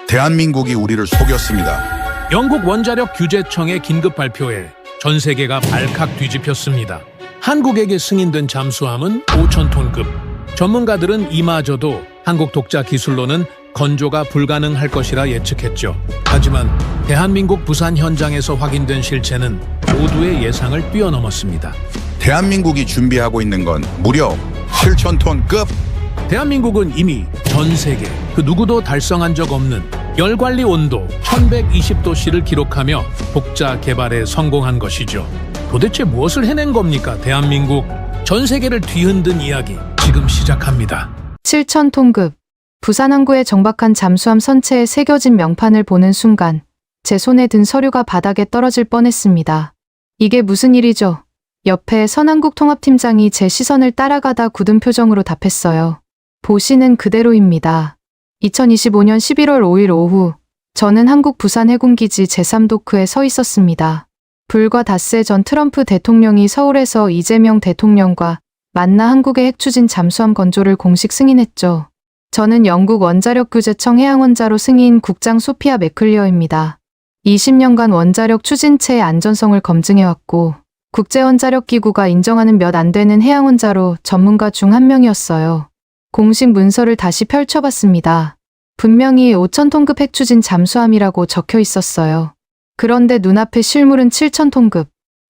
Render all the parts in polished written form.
대한민국이 우리를 속였습니다. 영국 원자력 규제청의 긴급 발표에 전 세계가 발칵 뒤집혔습니다. 한국에게 승인된 잠수함은 5,000톤급. 전문가들은 이마저도 한국 독자 기술로는 건조가 불가능할 것이라 예측했죠. 하지만 대한민국 부산 현장에서 확인된 실체는 모두의 예상을 뛰어넘었습니다. 대한민국이 준비하고 있는 건 무려 7,000톤급. 대한민국은 이미 전 세계 그 누구도 달성한 적 없는 열관리 온도 1120도씨를 기록하며 독자 개발에 성공한 것이죠. 도대체 무엇을 해낸 겁니까, 대한민국? 전 세계를 뒤흔든 이야기 지금 시작합니다. 7,000톤급. 부산 항구에 정박한 잠수함 선체에 새겨진 명판을 보는 순간 제 손에 든 서류가 바닥에 떨어질 뻔했습니다. 이게 무슨 일이죠? 옆에 선한국 통합팀장이 제 시선을 따라가다 굳은 표정으로 답했어요. 보시는 그대로입니다. 2025년 11월 5일 오후 저는 한국 부산 해군기지 제3도크에 서 있었습니다. 불과 닷새 전 트럼프 대통령이 서울에서 이재명 대통령과 만나 한국의 핵추진 잠수함 건조를 공식 승인했죠. 저는 영국 원자력 규제청 해양원자로 승인 국장 소피아 맥클리어입니다. 20년간 원자력 추진체의 안전성을 검증해왔고 국제원자력기구가 인정하는 몇 안 되는 해양원자로 전문가 중 한 명이었어요. 공식 문서를 다시 펼쳐봤습니다. 분명히 5,000톤급 핵추진 잠수함이라고 적혀 있었어요. 그런데 눈앞의 실물은 7,000톤급.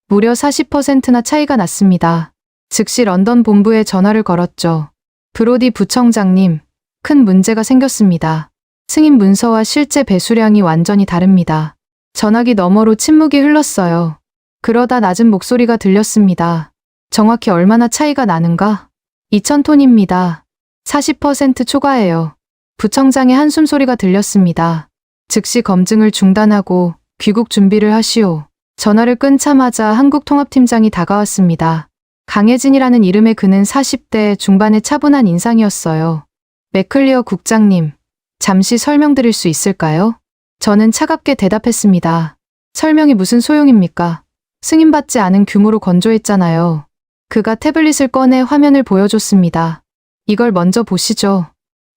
무려 40%나 차이가 났습니다. 즉시 런던 본부에 전화를 걸었죠. 브로디 부청장님, 큰 문제가 생겼습니다. 승인 문서와 실제 배수량이 완전히 다릅니다. 전화기 너머로 침묵이 흘렀어요. 그러다 낮은 목소리가 들렸습니다. 정확히 얼마나 차이가 나는가? 2,000톤입니다. 40% 초과해요. 부청장의 한숨 소리가 들렸습니다. 즉시 검증을 중단하고 귀국 준비를 하시오. 전화를 끊자마자 한국통합팀장이 다가왔습니다. 강혜진이라는 이름의 그는 40대 중반의 차분한 인상이었어요. 맥클리어 국장님, 잠시 설명드릴 수 있을까요? 저는 차갑게 대답했습니다. 설명이 무슨 소용입니까? 승인받지 않은 규모로 건조했잖아요. 그가 태블릿을 꺼내 화면을 보여줬습니다. 이걸 먼저 보시죠.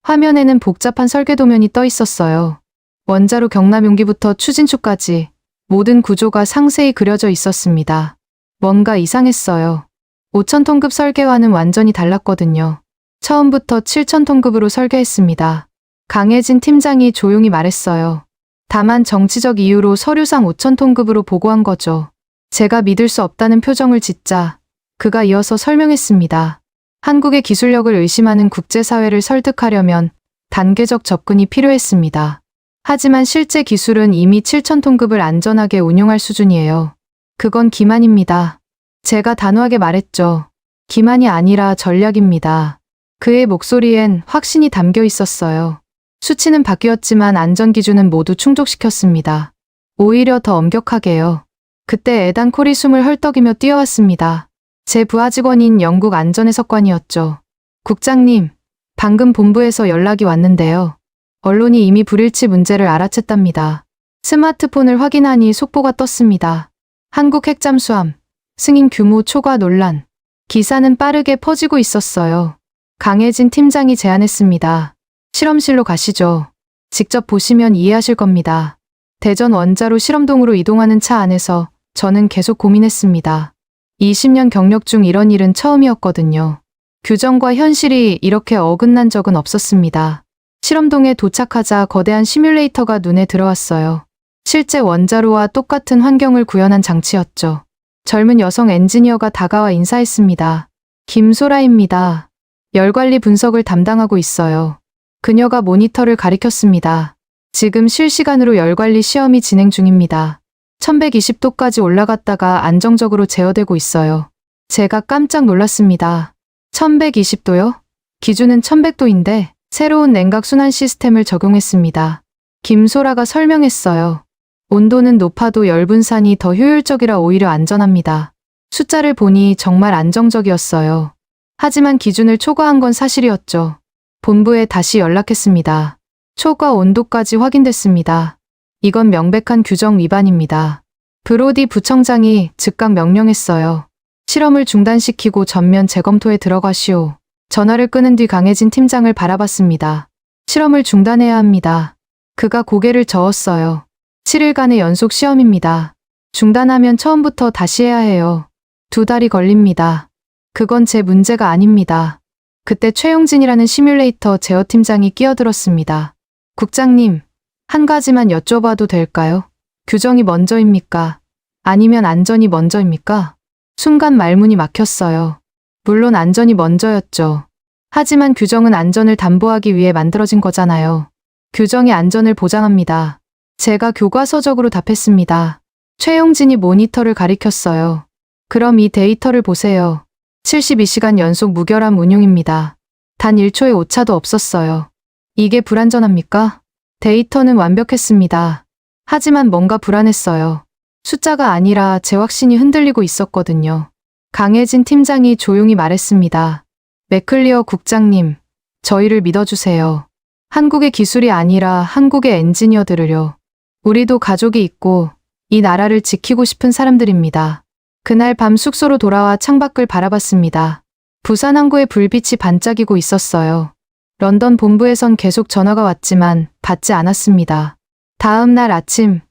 화면에는 복잡한 설계도면이 떠 있었어요. 원자로 경남 용기부터 추진추까지 모든 구조가 상세히 그려져 있었습니다. 뭔가 이상했어요. 5,000톤급 설계와는 완전히 달랐거든요. 처음부터 7,000톤급으로 설계했습니다. 강혜진 팀장이 조용히 말했어요. 다만 정치적 이유로 서류상 5,000톤급으로 보고한 거죠. 제가 믿을 수 없다는 표정을 짓자 그가 이어서 설명했습니다. 한국의 기술력을 의심하는 국제사회를 설득하려면 단계적 접근이 필요했습니다. 하지만 실제 기술은 이미 7,000톤급을 안전하게 운용할 수준이에요. 그건 기만입니다. 제가 단호하게 말했죠. 기만이 아니라 전략입니다. 그의 목소리엔 확신이 담겨 있었어요. 수치는 바뀌었지만 안전기준은 모두 충족시켰습니다. 오히려 더 엄격하게요. 그때 애단콜이 숨을 헐떡이며 뛰어왔습니다. 제 부하 직원인 영국 안전해석관이었죠. 국장님, 방금 본부에서 연락이 왔는데요. 언론이 이미 불일치 문제를 알아챘답니다. 스마트폰을 확인하니 속보가 떴습니다. 한국 핵잠수함, 승인 규모 초과 논란. 기사는 빠르게 퍼지고 있었어요. 강혜진 팀장이 제안했습니다. 실험실로 가시죠. 직접 보시면 이해하실 겁니다. 대전 원자로 실험동으로 이동하는 차 안에서 저는 계속 고민했습니다. 20년 경력 중 이런 일은 처음이었거든요. 규정과 현실이 이렇게 어긋난 적은 없었습니다. 실험동에 도착하자 거대한 시뮬레이터가 눈에 들어왔어요. 실제 원자로와 똑같은 환경을 구현한 장치였죠. 젊은 여성 엔지니어가 다가와 인사했습니다. 김소라입니다. 열관리 분석을 담당하고 있어요. 그녀가 모니터를 가리켰습니다. 지금 실시간으로 열관리 시험이 진행 중입니다. 1120도까지 올라갔다가 안정적으로 제어되고 있어요. 제가 깜짝 놀랐습니다. 1120도요? 기준은 1100도인데 새로운 냉각 순환 시스템을 적용했습니다. 김소라가 설명했어요. 온도는 높아도 열 분산이 더 효율적이라 오히려 안전합니다. 숫자를 보니 정말 안정적이었어요. 하지만 기준을 초과한 건 사실이었죠. 본부에 다시 연락했습니다. 초과 온도까지 확인됐습니다. 이건 명백한 규정 위반입니다. 브로디 부청장이 즉각 명령했어요. 실험을 중단시키고 전면 재검토에 들어가시오. 전화를 끊은 뒤 강혜진 팀장을 바라봤습니다. 실험을 중단해야 합니다. 그가 고개를 저었어요. 7일간의 연속 시험입니다. 중단하면 처음부터 다시 해야 해요. 2달이 걸립니다. 그건 제 문제가 아닙니다. 그때 최용진이라는 시뮬레이터 제어팀장이 끼어들었습니다. 국장님, 한 가지만 여쭤봐도 될까요? 규정이 먼저입니까? 아니면 안전이 먼저입니까? 순간 말문이 막혔어요. 물론 안전이 먼저였죠. 하지만 규정은 안전을 담보하기 위해 만들어진 거잖아요. 규정이 안전을 보장합니다. 제가 교과서적으로 답했습니다. 최용진이 모니터를 가리켰어요. 그럼 이 데이터를 보세요. 72시간 연속 무결함 운용입니다. 단 1초의 오차도 없었어요. 이게 불안전합니까? 데이터는 완벽했습니다. 하지만 뭔가 불안했어요. 숫자가 아니라 제 확신이 흔들리고 있었거든요. 강혜진 팀장이 조용히 말했습니다. 맥클리어 국장님, 저희를 믿어주세요. 한국의 기술이 아니라 한국의 엔지니어들을요. 우리도 가족이 있고 이 나라를 지키고 싶은 사람들입니다. 그날 밤 숙소로 돌아와 창밖을 바라봤습니다. 부산 항구에 불빛이 반짝이고 있었어요. 런던 본부에선 계속 전화가 왔지만 받지 않았습니다. 다음 날 아침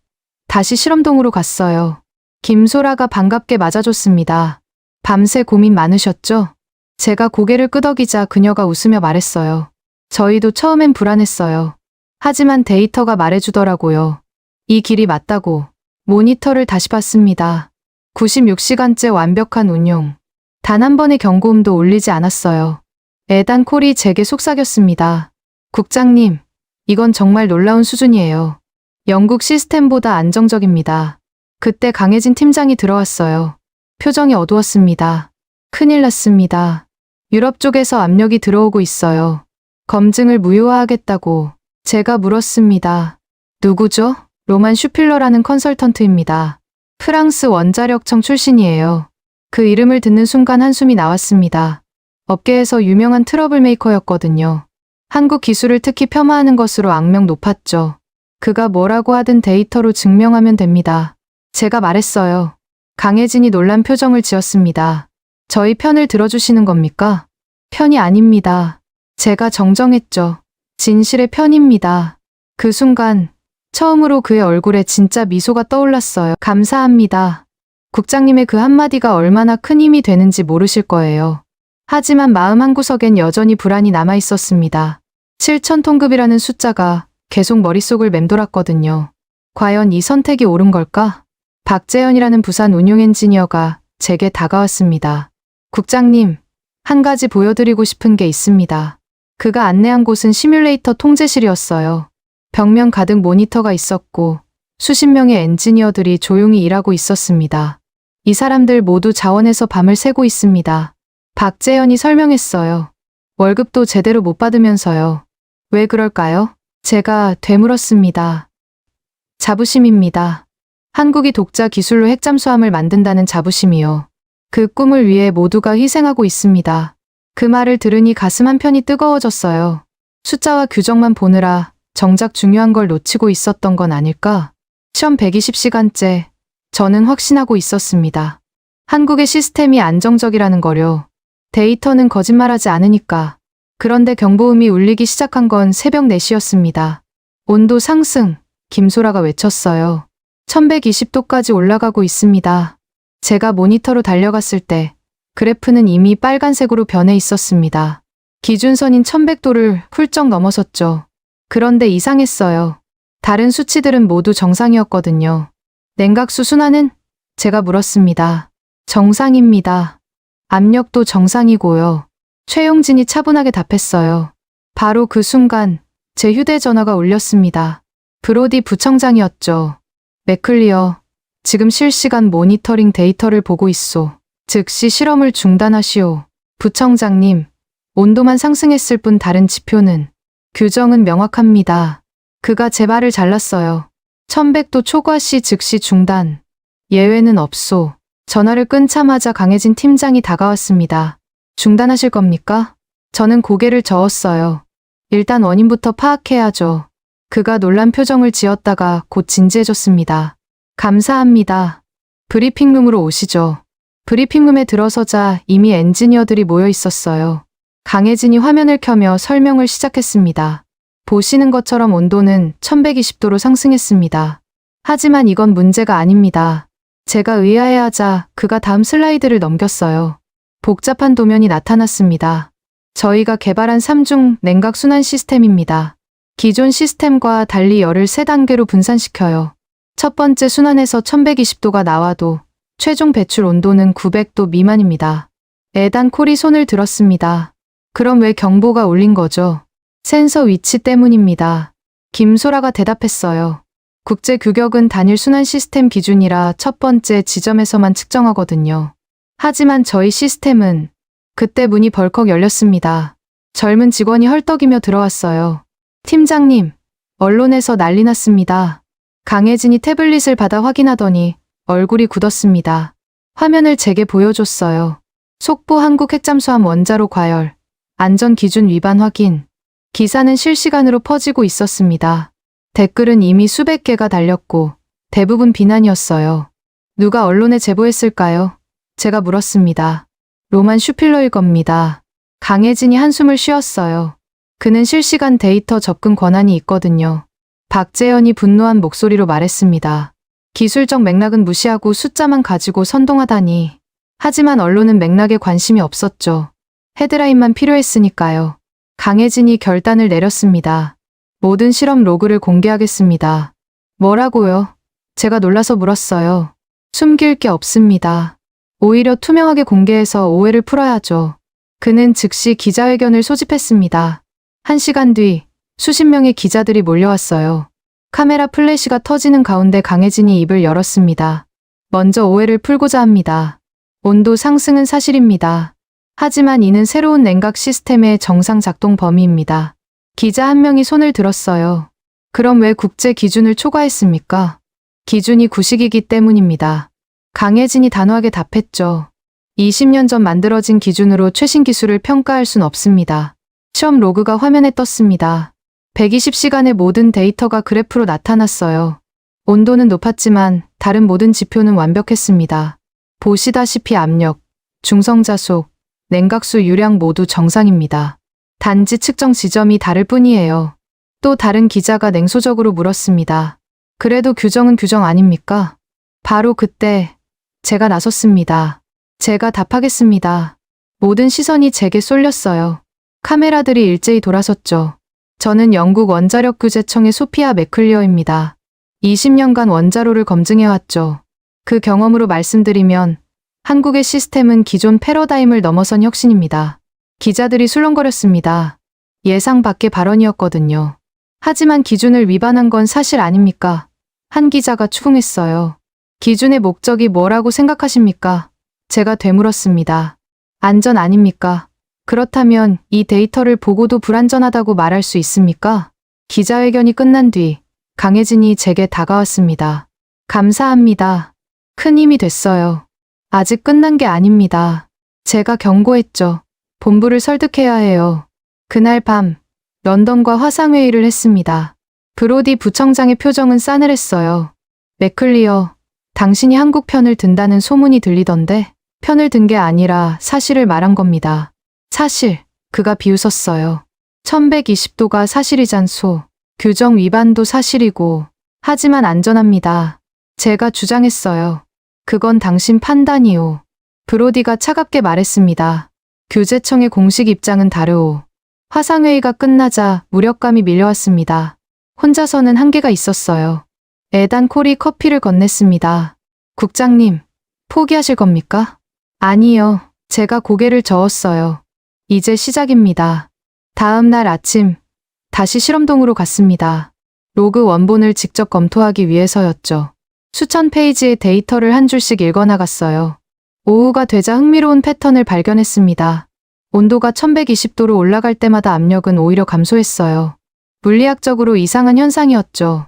다시 실험동으로 갔어요. 김소라가 반갑게 맞아줬습니다. 밤새 고민 많으셨죠? 제가 고개를 끄덕이자 그녀가 웃으며 말했어요. 저희도 처음엔 불안했어요. 하지만 데이터가 말해주더라고요. 이 길이 맞다고. 모니터를 다시 봤습니다. 96시간째 완벽한 운용. 단 한 번의 경고음도 울리지 않았어요. 에단 콜이 제게 속삭였습니다. 국장님, 이건 정말 놀라운 수준이에요. 영국 시스템보다 안정적입니다. 그때 강혜진 팀장이 들어왔어요. 표정이 어두웠습니다. 큰일 났습니다. 유럽 쪽에서 압력이 들어오고 있어요. 검증을 무효화하겠다고. 제가 물었습니다. 누구죠? 로만 슈필러라는 컨설턴트입니다. 프랑스 원자력청 출신이에요. 그 이름을 듣는 순간 한숨이 나왔습니다. 업계에서 유명한 트러블 메이커였거든요. 한국 기술을 특히 폄하하는 것으로 악명 높았죠. 그가 뭐라고 하든 데이터로 증명하면 됩니다. 제가 말했어요. 강혜진이 놀란 표정을 지었습니다. 저희 편을 들어주시는 겁니까? 편이 아닙니다. 제가 정정했죠. 진실의 편입니다. 그 순간 처음으로 그의 얼굴에 진짜 미소가 떠올랐어요. 감사합니다. 국장님의 그 한마디가 얼마나 큰 힘이 되는지 모르실 거예요. 하지만 마음 한구석엔 여전히 불안이 남아 있었습니다. 7,000톤급이라는 숫자가 계속 머릿속을 맴돌았거든요. 과연 이 선택이 옳은 걸까? 박재현이라는 부산 운용 엔지니어가 제게 다가왔습니다. 국장님, 한 가지 보여드리고 싶은 게 있습니다. 그가 안내한 곳은 시뮬레이터 통제실이었어요. 벽면 가득 모니터가 있었고 수십 명의 엔지니어들이 조용히 일하고 있었습니다. 이 사람들 모두 자원해서 밤을 새고 있습니다. 박재현이 설명했어요. 월급도 제대로 못 받으면서요. 왜 그럴까요? 제가 되물었습니다. 자부심입니다. 한국이 독자 기술로 핵잠수함을 만든다는 자부심이요. 그 꿈을 위해 모두가 희생하고 있습니다. 그 말을 들으니 가슴 한편이 뜨거워졌어요. 숫자와 규정만 보느라 정작 중요한 걸 놓치고 있었던 건 아닐까? 시험 120시간째 저는 확신하고 있었습니다. 한국의 시스템이 안정적이라는 거요. 데이터는 거짓말하지 않으니까. 그런데 경보음이 울리기 시작한 건 새벽 4시였습니다. 온도 상승, 김소라가 외쳤어요. 1120도까지 올라가고 있습니다. 제가 모니터로 달려갔을 때 그래프는 이미 빨간색으로 변해 있었습니다. 기준선인 1100도를 훌쩍 넘어섰죠. 그런데 이상했어요. 다른 수치들은 모두 정상이었거든요. 냉각수 순환은? 제가 물었습니다. 정상입니다. 압력도 정상이고요. 최용진이 차분하게 답했어요. 바로 그 순간 제 휴대전화가 울렸습니다. 브로디 부청장이었죠. 맥클리어, 지금 실시간 모니터링 데이터를 보고 있소. 즉시 실험을 중단하시오. 부청장님, 온도만 상승했을 뿐 다른 지표는. 규정은 명확합니다. 그가 제 말을 잘랐어요. 1100도 초과 시 즉시 중단. 예외는 없소. 전화를 끊자마자 강혜진 팀장이 다가왔습니다. 중단하실 겁니까? 저는 고개를 저었어요. 일단 원인부터 파악해야죠. 그가 놀란 표정을 지었다가 곧 진지해졌습니다. 감사합니다. 브리핑룸으로 오시죠. 브리핑룸에 들어서자 이미 엔지니어들이 모여 있었어요. 강혜진이 화면을 켜며 설명을 시작했습니다. 보시는 것처럼 온도는 1120도로 상승했습니다. 하지만 이건 문제가 아닙니다. 제가 의아해하자 그가 다음 슬라이드를 넘겼어요. 복잡한 도면이 나타났습니다. 저희가 개발한 3중 냉각 순환 시스템입니다. 기존 시스템과 달리 열을 3단계로 분산시켜요. 첫 번째 순환에서 1120도가 나와도 최종 배출 온도는 900도 미만입니다. 에단 콜이 손을 들었습니다. 그럼 왜 경보가 울린 거죠? 센서 위치 때문입니다. 김소라가 대답했어요. 국제 규격은 단일 순환 시스템 기준이라 첫 번째 지점에서만 측정하거든요. 하지만 저희 시스템은 그때 문이 벌컥 열렸습니다. 젊은 직원이 헐떡이며 들어왔어요. 팀장님, 언론에서 난리 났습니다. 강혜진이 태블릿을 받아 확인하더니 얼굴이 굳었습니다. 화면을 제게 보여줬어요. 속보 한국 핵잠수함 원자로 과열, 안전기준 위반 확인. 기사는 실시간으로 퍼지고 있었습니다. 댓글은 이미 수백 개가 달렸고 대부분 비난이었어요. 누가 언론에 제보했을까요? 제가 물었습니다. 로만 슈필러일 겁니다. 강혜진이 한숨을 쉬었어요. 그는 실시간 데이터 접근 권한이 있거든요. 박재현이 분노한 목소리로 말했습니다. 기술적 맥락은 무시하고 숫자만 가지고 선동하다니. 하지만 언론은 맥락에 관심이 없었죠. 헤드라인만 필요했으니까요. 강혜진이 결단을 내렸습니다. 모든 실험 로그를 공개하겠습니다. 뭐라고요? 제가 놀라서 물었어요. 숨길 게 없습니다. 오히려 투명하게 공개해서 오해를 풀어야죠. 그는 즉시 기자회견을 소집했습니다. 1시간 뒤 수십 명의 기자들이 몰려왔어요. 카메라 플래시가 터지는 가운데 강혜진이 입을 열었습니다. 먼저 오해를 풀고자 합니다. 온도 상승은 사실입니다. 하지만 이는 새로운 냉각 시스템의 정상 작동 범위입니다. 기자 한 명이 손을 들었어요. 그럼 왜 국제 기준을 초과했습니까? 기준이 구식이기 때문입니다. 강혜진이 단호하게 답했죠. 20년 전 만들어진 기준으로 최신 기술을 평가할 순 없습니다. 시험 로그가 화면에 떴습니다. 120시간의 모든 데이터가 그래프로 나타났어요. 온도는 높았지만 다른 모든 지표는 완벽했습니다. 보시다시피 압력, 중성자속, 냉각수 유량 모두 정상입니다. 단지 측정 지점이 다를 뿐이에요. 또 다른 기자가 냉소적으로 물었습니다. 그래도 규정은 규정 아닙니까? 바로 그때 제가 나섰습니다. 제가 답하겠습니다. 모든 시선이 제게 쏠렸어요. 카메라들이 일제히 돌아섰죠. 저는 영국 원자력규제청의 소피아 맥클리어입니다. 20년간 원자로를 검증해왔죠. 그 경험으로 말씀드리면 한국의 시스템은 기존 패러다임을 넘어선 혁신입니다. 기자들이 술렁거렸습니다. 예상 밖의 발언이었거든요. 하지만 기준을 위반한 건 사실 아닙니까? 한 기자가 추궁했어요. 기준의 목적이 뭐라고 생각하십니까? 제가 되물었습니다. 안전 아닙니까? 그렇다면 이 데이터를 보고도 불안전하다고 말할 수 있습니까? 기자회견이 끝난 뒤 강혜진이 제게 다가왔습니다. 감사합니다. 큰 힘이 됐어요. 아직 끝난 게 아닙니다. 제가 경고했죠. 본부를 설득해야 해요. 그날 밤 런던과 화상회의를 했습니다. 브로디 부청장의 표정은 싸늘했어요. 맥클리어, 당신이 한국 편을 든다는 소문이 들리던데 편을 든 게 아니라 사실을 말한 겁니다. 사실, 그가 비웃었어요. 1120도가 사실이잖소. 규정 위반도 사실이고, 하지만 안전합니다. 제가 주장했어요. 그건 당신 판단이오. 브로디가 차갑게 말했습니다. 규제청의 공식 입장은 다르오. 화상회의가 끝나자 무력감이 밀려왔습니다. 혼자서는 한계가 있었어요. 에단 콜이 커피를 건넸습니다. 국장님, 포기하실 겁니까? 아니요. 제가 고개를 저었어요. 이제 시작입니다. 다음 날 아침, 다시 실험동으로 갔습니다. 로그 원본을 직접 검토하기 위해서였죠. 수천 페이지의 데이터를 한 줄씩 읽어나갔어요. 오후가 되자 흥미로운 패턴을 발견했습니다. 온도가 1120도로 올라갈 때마다 압력은 오히려 감소했어요. 물리학적으로 이상한 현상이었죠.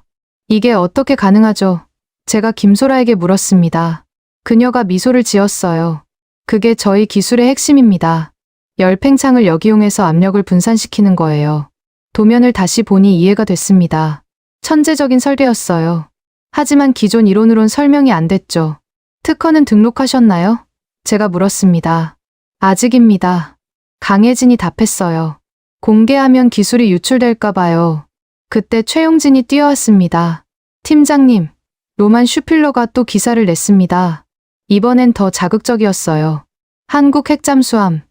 이게 어떻게 가능하죠? 제가 김소라에게 물었습니다. 그녀가 미소를 지었어요. 그게 저희 기술의 핵심입니다. 열팽창을 역이용해서 압력을 분산시키는 거예요. 도면을 다시 보니 이해가 됐습니다. 천재적인 설계였어요. 하지만 기존 이론으론 설명이 안 됐죠. 특허는 등록하셨나요? 제가 물었습니다. 아직입니다. 강혜진이 답했어요. 공개하면 기술이 유출될까 봐요. 그때 최용진이 뛰어왔습니다. 팀장님, 로만 슈필러가 또 기사를 냈습니다. 이번엔 더 자극적이었어요. 한국 핵잠수함,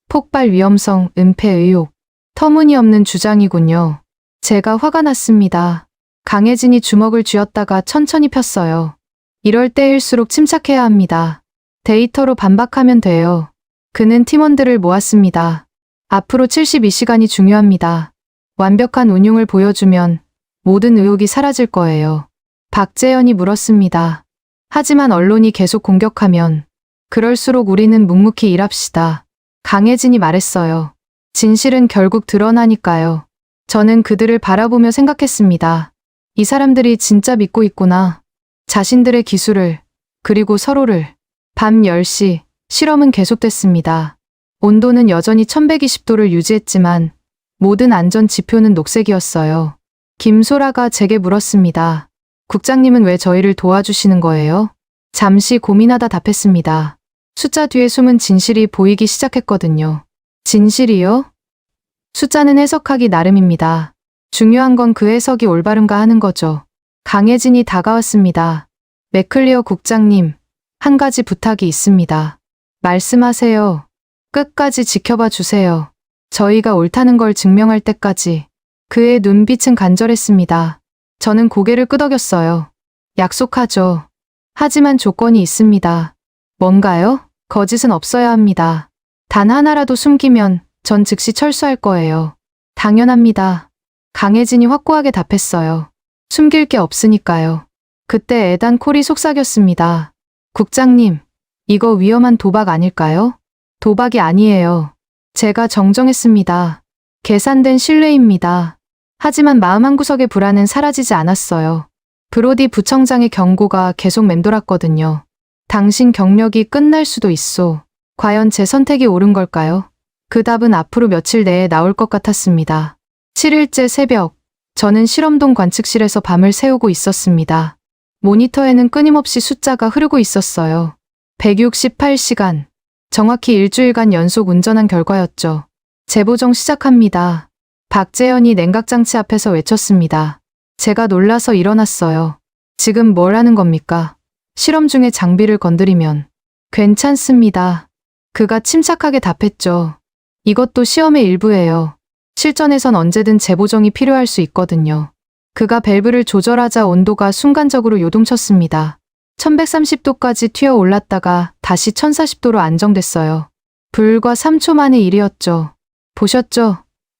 폭발 위험성, 은폐 의혹. 터무니없는 주장이군요. 제가 화가 났습니다. 강혜진이 주먹을 쥐었다가 천천히 폈어요. 이럴 때일수록 침착해야 합니다. 데이터로 반박하면 돼요. 그는 팀원들을 모았습니다. 앞으로 72시간이 중요합니다. 완벽한 운용을 보여주면 모든 의혹이 사라질 거예요. 박재현이 물었습니다. 하지만 언론이 계속 공격하면 그럴수록 우리는 묵묵히 일합시다. 강혜진이 말했어요. 진실은 결국 드러나니까요. 저는 그들을 바라보며 생각했습니다. 이 사람들이 진짜 믿고 있구나. 자신들의 기술을, 그리고 서로를. 밤 10시, 실험은 계속됐습니다. 온도는 여전히 1120도를 유지했지만 모든 안전 지표는 녹색이었어요. 김소라가 제게 물었습니다. 국장님은 왜 저희를 도와주시는 거예요? 잠시 고민하다 답했습니다. 숫자 뒤에 숨은 진실이 보이기 시작했거든요. 진실이요? 숫자는 해석하기 나름입니다. 중요한 건 그 해석이 올바른가 하는 거죠. 강혜진이 다가왔습니다. 맥클리어 국장님, 한 가지 부탁이 있습니다. 말씀하세요. 끝까지 지켜봐 주세요. 저희가 옳다는 걸 증명할 때까지. 그의 눈빛은 간절했습니다. 저는 고개를 끄덕였어요. 약속하죠. 하지만 조건이 있습니다. 뭔가요? 거짓은 없어야 합니다. 단 하나라도 숨기면 전 즉시 철수할 거예요. 당연합니다. 강혜진이 확고하게 답했어요. 숨길 게 없으니까요. 그때 에단 콜이 속삭였습니다. 국장님, 이거 위험한 도박 아닐까요? 도박이 아니에요. 제가 정정했습니다. 계산된 신뢰입니다. 하지만 마음 한구석의 불안은 사라지지 않았어요. 브로디 부청장의 경고가 계속 맴돌았거든요. 당신 경력이 끝날 수도 있소. 과연 제 선택이 옳은 걸까요? 그 답은 앞으로 며칠 내에 나올 것 같았습니다. 7일째 새벽, 저는 실험동 관측실에서 밤을 새우고 있었습니다. 모니터에는 끊임없이 숫자가 흐르고 있었어요. 168시간. 정확히 일주일간 연속 운전한 결과였죠. 재보정 시작합니다. 박재현이 냉각장치 앞에서 외쳤습니다. 제가 놀라서 일어났어요. 지금 뭘 하는 겁니까? 실험 중에 장비를 건드리면. 괜찮습니다. 그가 침착하게 답했죠. 이것도 시험의 일부예요. 실전에선 언제든 재보정이 필요할 수 있거든요. 그가 밸브를 조절하자 온도가 순간적으로 요동쳤습니다. 1130도까지 튀어 올랐다가 다시 1040도로 안정됐어요. 불과 3초 만의 일이었죠. 보셨죠?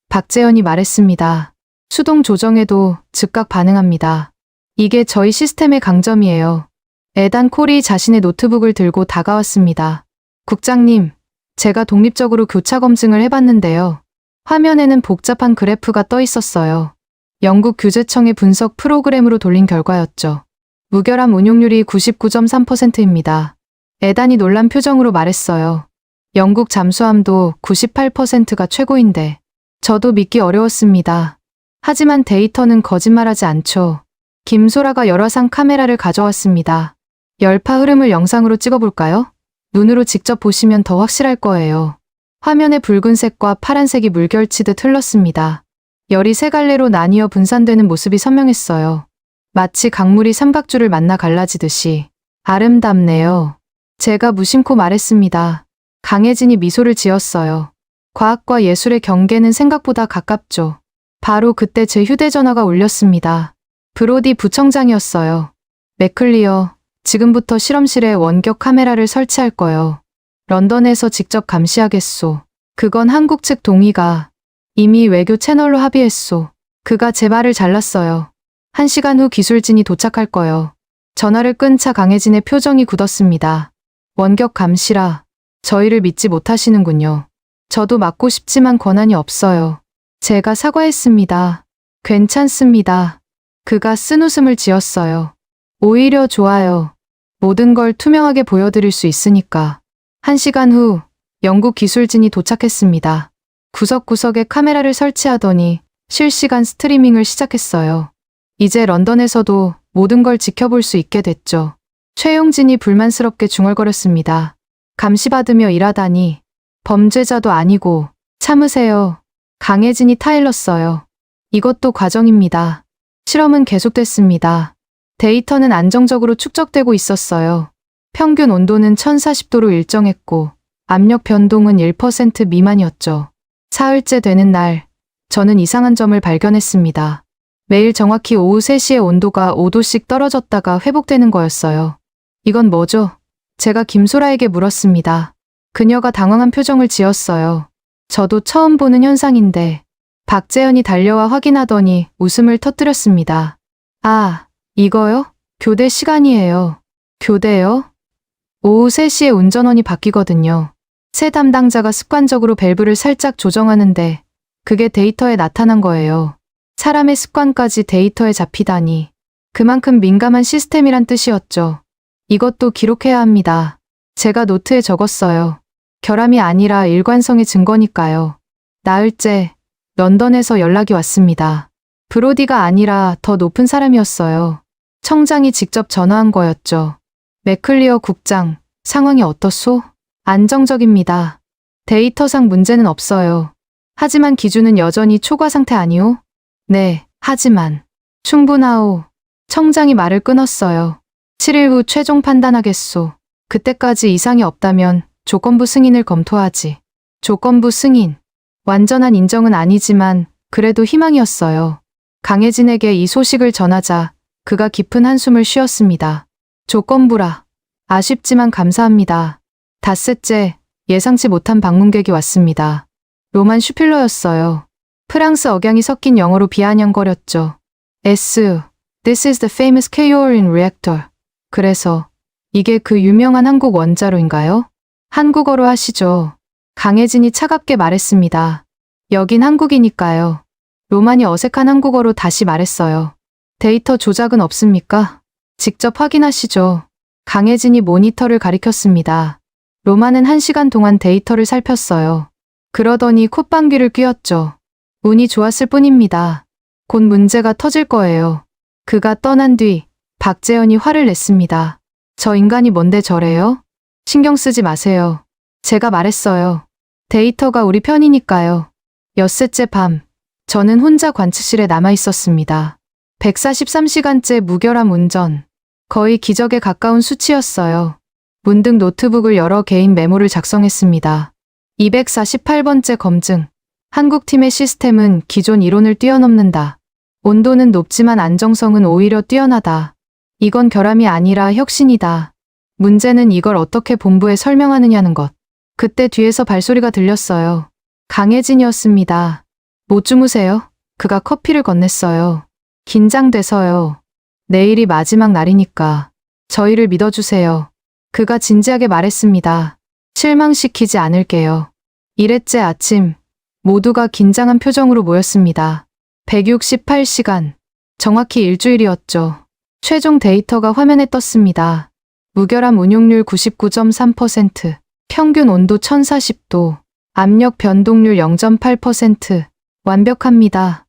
박재현이 말했습니다. 수동 조정에도 즉각 반응합니다. 이게 저희 시스템의 강점이에요. 에단 콜이 자신의 노트북을 들고 다가왔습니다. 국장님, 제가 독립적으로 교차 검증을 해봤는데요. 화면에는 복잡한 그래프가 떠 있었어요. 영국 규제청의 분석 프로그램으로 돌린 결과였죠. 무결함 운용률이 99.3%입니다. 에단이 놀란 표정으로 말했어요. 영국 잠수함도 98%가 최고인데 저도 믿기 어려웠습니다. 하지만 데이터는 거짓말하지 않죠. 김소라가 열화상 카메라를 가져왔습니다. 열파 흐름을 영상으로 찍어볼까요? 눈으로 직접 보시면 더 확실할 거예요. 화면의 붉은색과 파란색이 물결치듯 흘렀습니다. 열이 세 갈래로 나뉘어 분산되는 모습이 선명했어요. 마치 강물이 삼각줄을 만나 갈라지듯이. 아름답네요. 제가 무심코 말했습니다. 강혜진이 미소를 지었어요. 과학과 예술의 경계는 생각보다 가깝죠. 바로 그때 제 휴대전화가 울렸습니다. 브로디 부청장이었어요. 맥클리어, 지금부터 실험실에 원격 카메라를 설치할 거요. 런던에서 직접 감시하겠소. 그건 한국 측 동의가 이미 외교 채널로 합의했소. 그가 제 말을 잘랐어요. 1시간 후 기술진이 도착할 거요. 전화를 끈 차 강혜진의 표정이 굳었습니다. 원격 감시라. 저희를 믿지 못하시는군요. 저도 맡고 싶지만 권한이 없어요. 제가 사과했습니다. 괜찮습니다. 그가 쓴웃음을 지었어요. 오히려 좋아요. 모든 걸 투명하게 보여드릴 수 있으니까. 1시간 후 영국 기술진이 도착했습니다. 구석구석에 카메라를 설치하더니 실시간 스트리밍을 시작했어요. 이제 런던에서도 모든 걸 지켜볼 수 있게 됐죠. 최용진이 불만스럽게 중얼거렸습니다. 감시받으며 일하다니. 범죄자도 아니고. 참으세요. 강혜진이 타일렀어요. 이것도 과정입니다. 실험은 계속됐습니다. 데이터는 안정적으로 축적되고 있었어요. 평균 온도는 1040도로 일정했고 압력 변동은 1% 미만이었죠. 사흘째 되는 날, 저는 이상한 점을 발견했습니다. 매일 정확히 오후 3시에 온도가 5도씩 떨어졌다가 회복되는 거였어요. 이건 뭐죠? 제가 김소라에게 물었습니다. 그녀가 당황한 표정을 지었어요. 저도 처음 보는 현상인데 박재현이 달려와 확인하더니 웃음을 터뜨렸습니다. 아, 이거요? 교대 시간이에요. 교대요? 오후 3시에 운전원이 바뀌거든요. 새 담당자가 습관적으로 밸브를 살짝 조정하는데 그게 데이터에 나타난 거예요. 사람의 습관까지 데이터에 잡히다니. 그만큼 민감한 시스템이란 뜻이었죠. 이것도 기록해야 합니다. 제가 노트에 적었어요. 결함이 아니라 일관성의 증거니까요. 나흘째, 런던에서 연락이 왔습니다. 브로디가 아니라 더 높은 사람이었어요. 청장이 직접 전화한 거였죠. 맥클리어 국장, 상황이 어떻소? 안정적입니다. 데이터상 문제는 없어요. 하지만 기준은 여전히 초과 상태 아니오? 네, 하지만. 충분하오. 청장이 말을 끊었어요. 7일 후 최종 판단하겠소. 그때까지 이상이 없다면 조건부 승인을 검토하지. 조건부 승인. 완전한 인정은 아니지만 그래도 희망이었어요. 강혜진에게 이 소식을 전하자 그가 깊은 한숨을 쉬었습니다. 조건부라. 아쉽지만 감사합니다. 닷새째 예상치 못한 방문객이 왔습니다. 로만 슈필러였어요. 프랑스 억양이 섞인 영어로 비아냥거렸죠. This is the famous Keorin reactor. 그래서 이게 그 유명한 한국 원자로인가요? 한국어로 하시죠. 강혜진이 차갑게 말했습니다. 여긴 한국이니까요. 로만이 어색한 한국어로 다시 말했어요. 데이터 조작은 없습니까? 직접 확인하시죠. 강혜진이 모니터를 가리켰습니다. 로만은 1시간 동안 데이터를 살폈어요. 그러더니 콧방귀를 뀌었죠. 운이 좋았을 뿐입니다. 곧 문제가 터질 거예요. 그가 떠난 뒤 박재현이 화를 냈습니다. 저 인간이 뭔데 저래요? 신경 쓰지 마세요. 제가 말했어요. 데이터가 우리 편이니까요. 엿새째 밤, 저는 혼자 관측실에 남아 있었습니다. 143시간째 무결함 운전. 거의 기적에 가까운 수치였어요. 문득 노트북을 열어 개인 메모를 작성했습니다. 248번째 검증. 한국팀의 시스템은 기존 이론을 뛰어넘는다. 온도는 높지만 안정성은 오히려 뛰어나다. 이건 결함이 아니라 혁신이다. 문제는 이걸 어떻게 본부에 설명하느냐는 것. 그때 뒤에서 발소리가 들렸어요. 강혜진이었습니다. 못 주무세요? 그가 커피를 건넸어요. 긴장돼서요. 내일이 마지막 날이니까 저희를 믿어주세요. 그가 진지하게 말했습니다. 실망시키지 않을게요. 1회째 아침, 모두가 긴장한 표정으로 모였습니다. 168시간, 정확히 일주일이었죠. 최종 데이터가 화면에 떴습니다. 무결함 운용률 99.3%, 평균 온도 1040도, 압력 변동률 0.8%, 완벽합니다.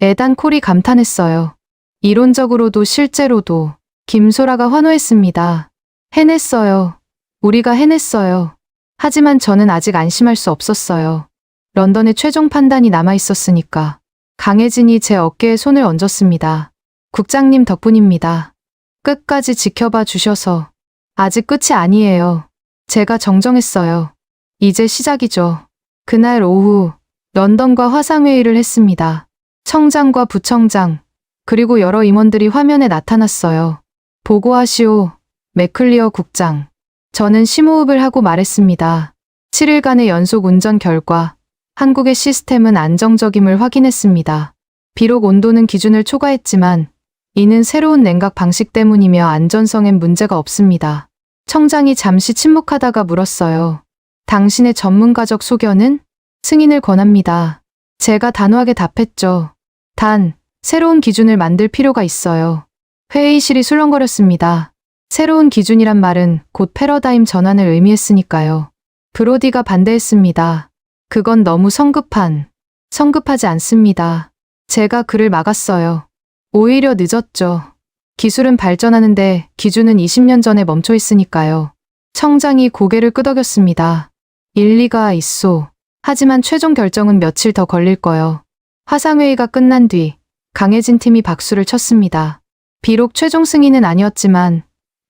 에단 콜이 감탄했어요. 이론적으로도 실제로도. 김소라가 환호했습니다. 해냈어요. 우리가 해냈어요. 하지만 저는 아직 안심할 수 없었어요. 런던의 최종 판단이 남아 있었으니까. 강혜진이 제 어깨에 손을 얹었습니다. 국장님 덕분입니다. 끝까지 지켜봐 주셔서. 아직 끝이 아니에요. 제가 정정했어요. 이제 시작이죠. 그날 오후 런던과 화상회의를 했습니다. 청장과 부청장, 그리고 여러 임원들이 화면에 나타났어요. 보고하시오, 맥클리어 국장. 저는 심호흡을 하고 말했습니다. 7일간의 연속 운전 결과 한국의 시스템은 안정적임을 확인했습니다. 비록 온도는 기준을 초과했지만 이는 새로운 냉각 방식 때문이며 안전성엔 문제가 없습니다. 청장이 잠시 침묵하다가 물었어요. 당신의 전문가적 소견은? 승인을 권합니다. 제가 단호하게 답했죠. 단, 새로운 기준을 만들 필요가 있어요. 회의실이 술렁거렸습니다. 새로운 기준이란 말은 곧 패러다임 전환을 의미했으니까요. 브로디가 반대했습니다. 그건 너무 성급하지 않습니다. 제가 그를 막았어요. 오히려 늦었죠. 기술은 발전하는데 기준은 20년 전에 멈춰 있으니까요. 청장이 고개를 끄덕였습니다. 일리가 있소. 하지만 최종 결정은 며칠 더 걸릴 거요. 화상회의가 끝난 뒤 강혜진 팀이 박수를 쳤습니다. 비록 최종 승인은 아니었지만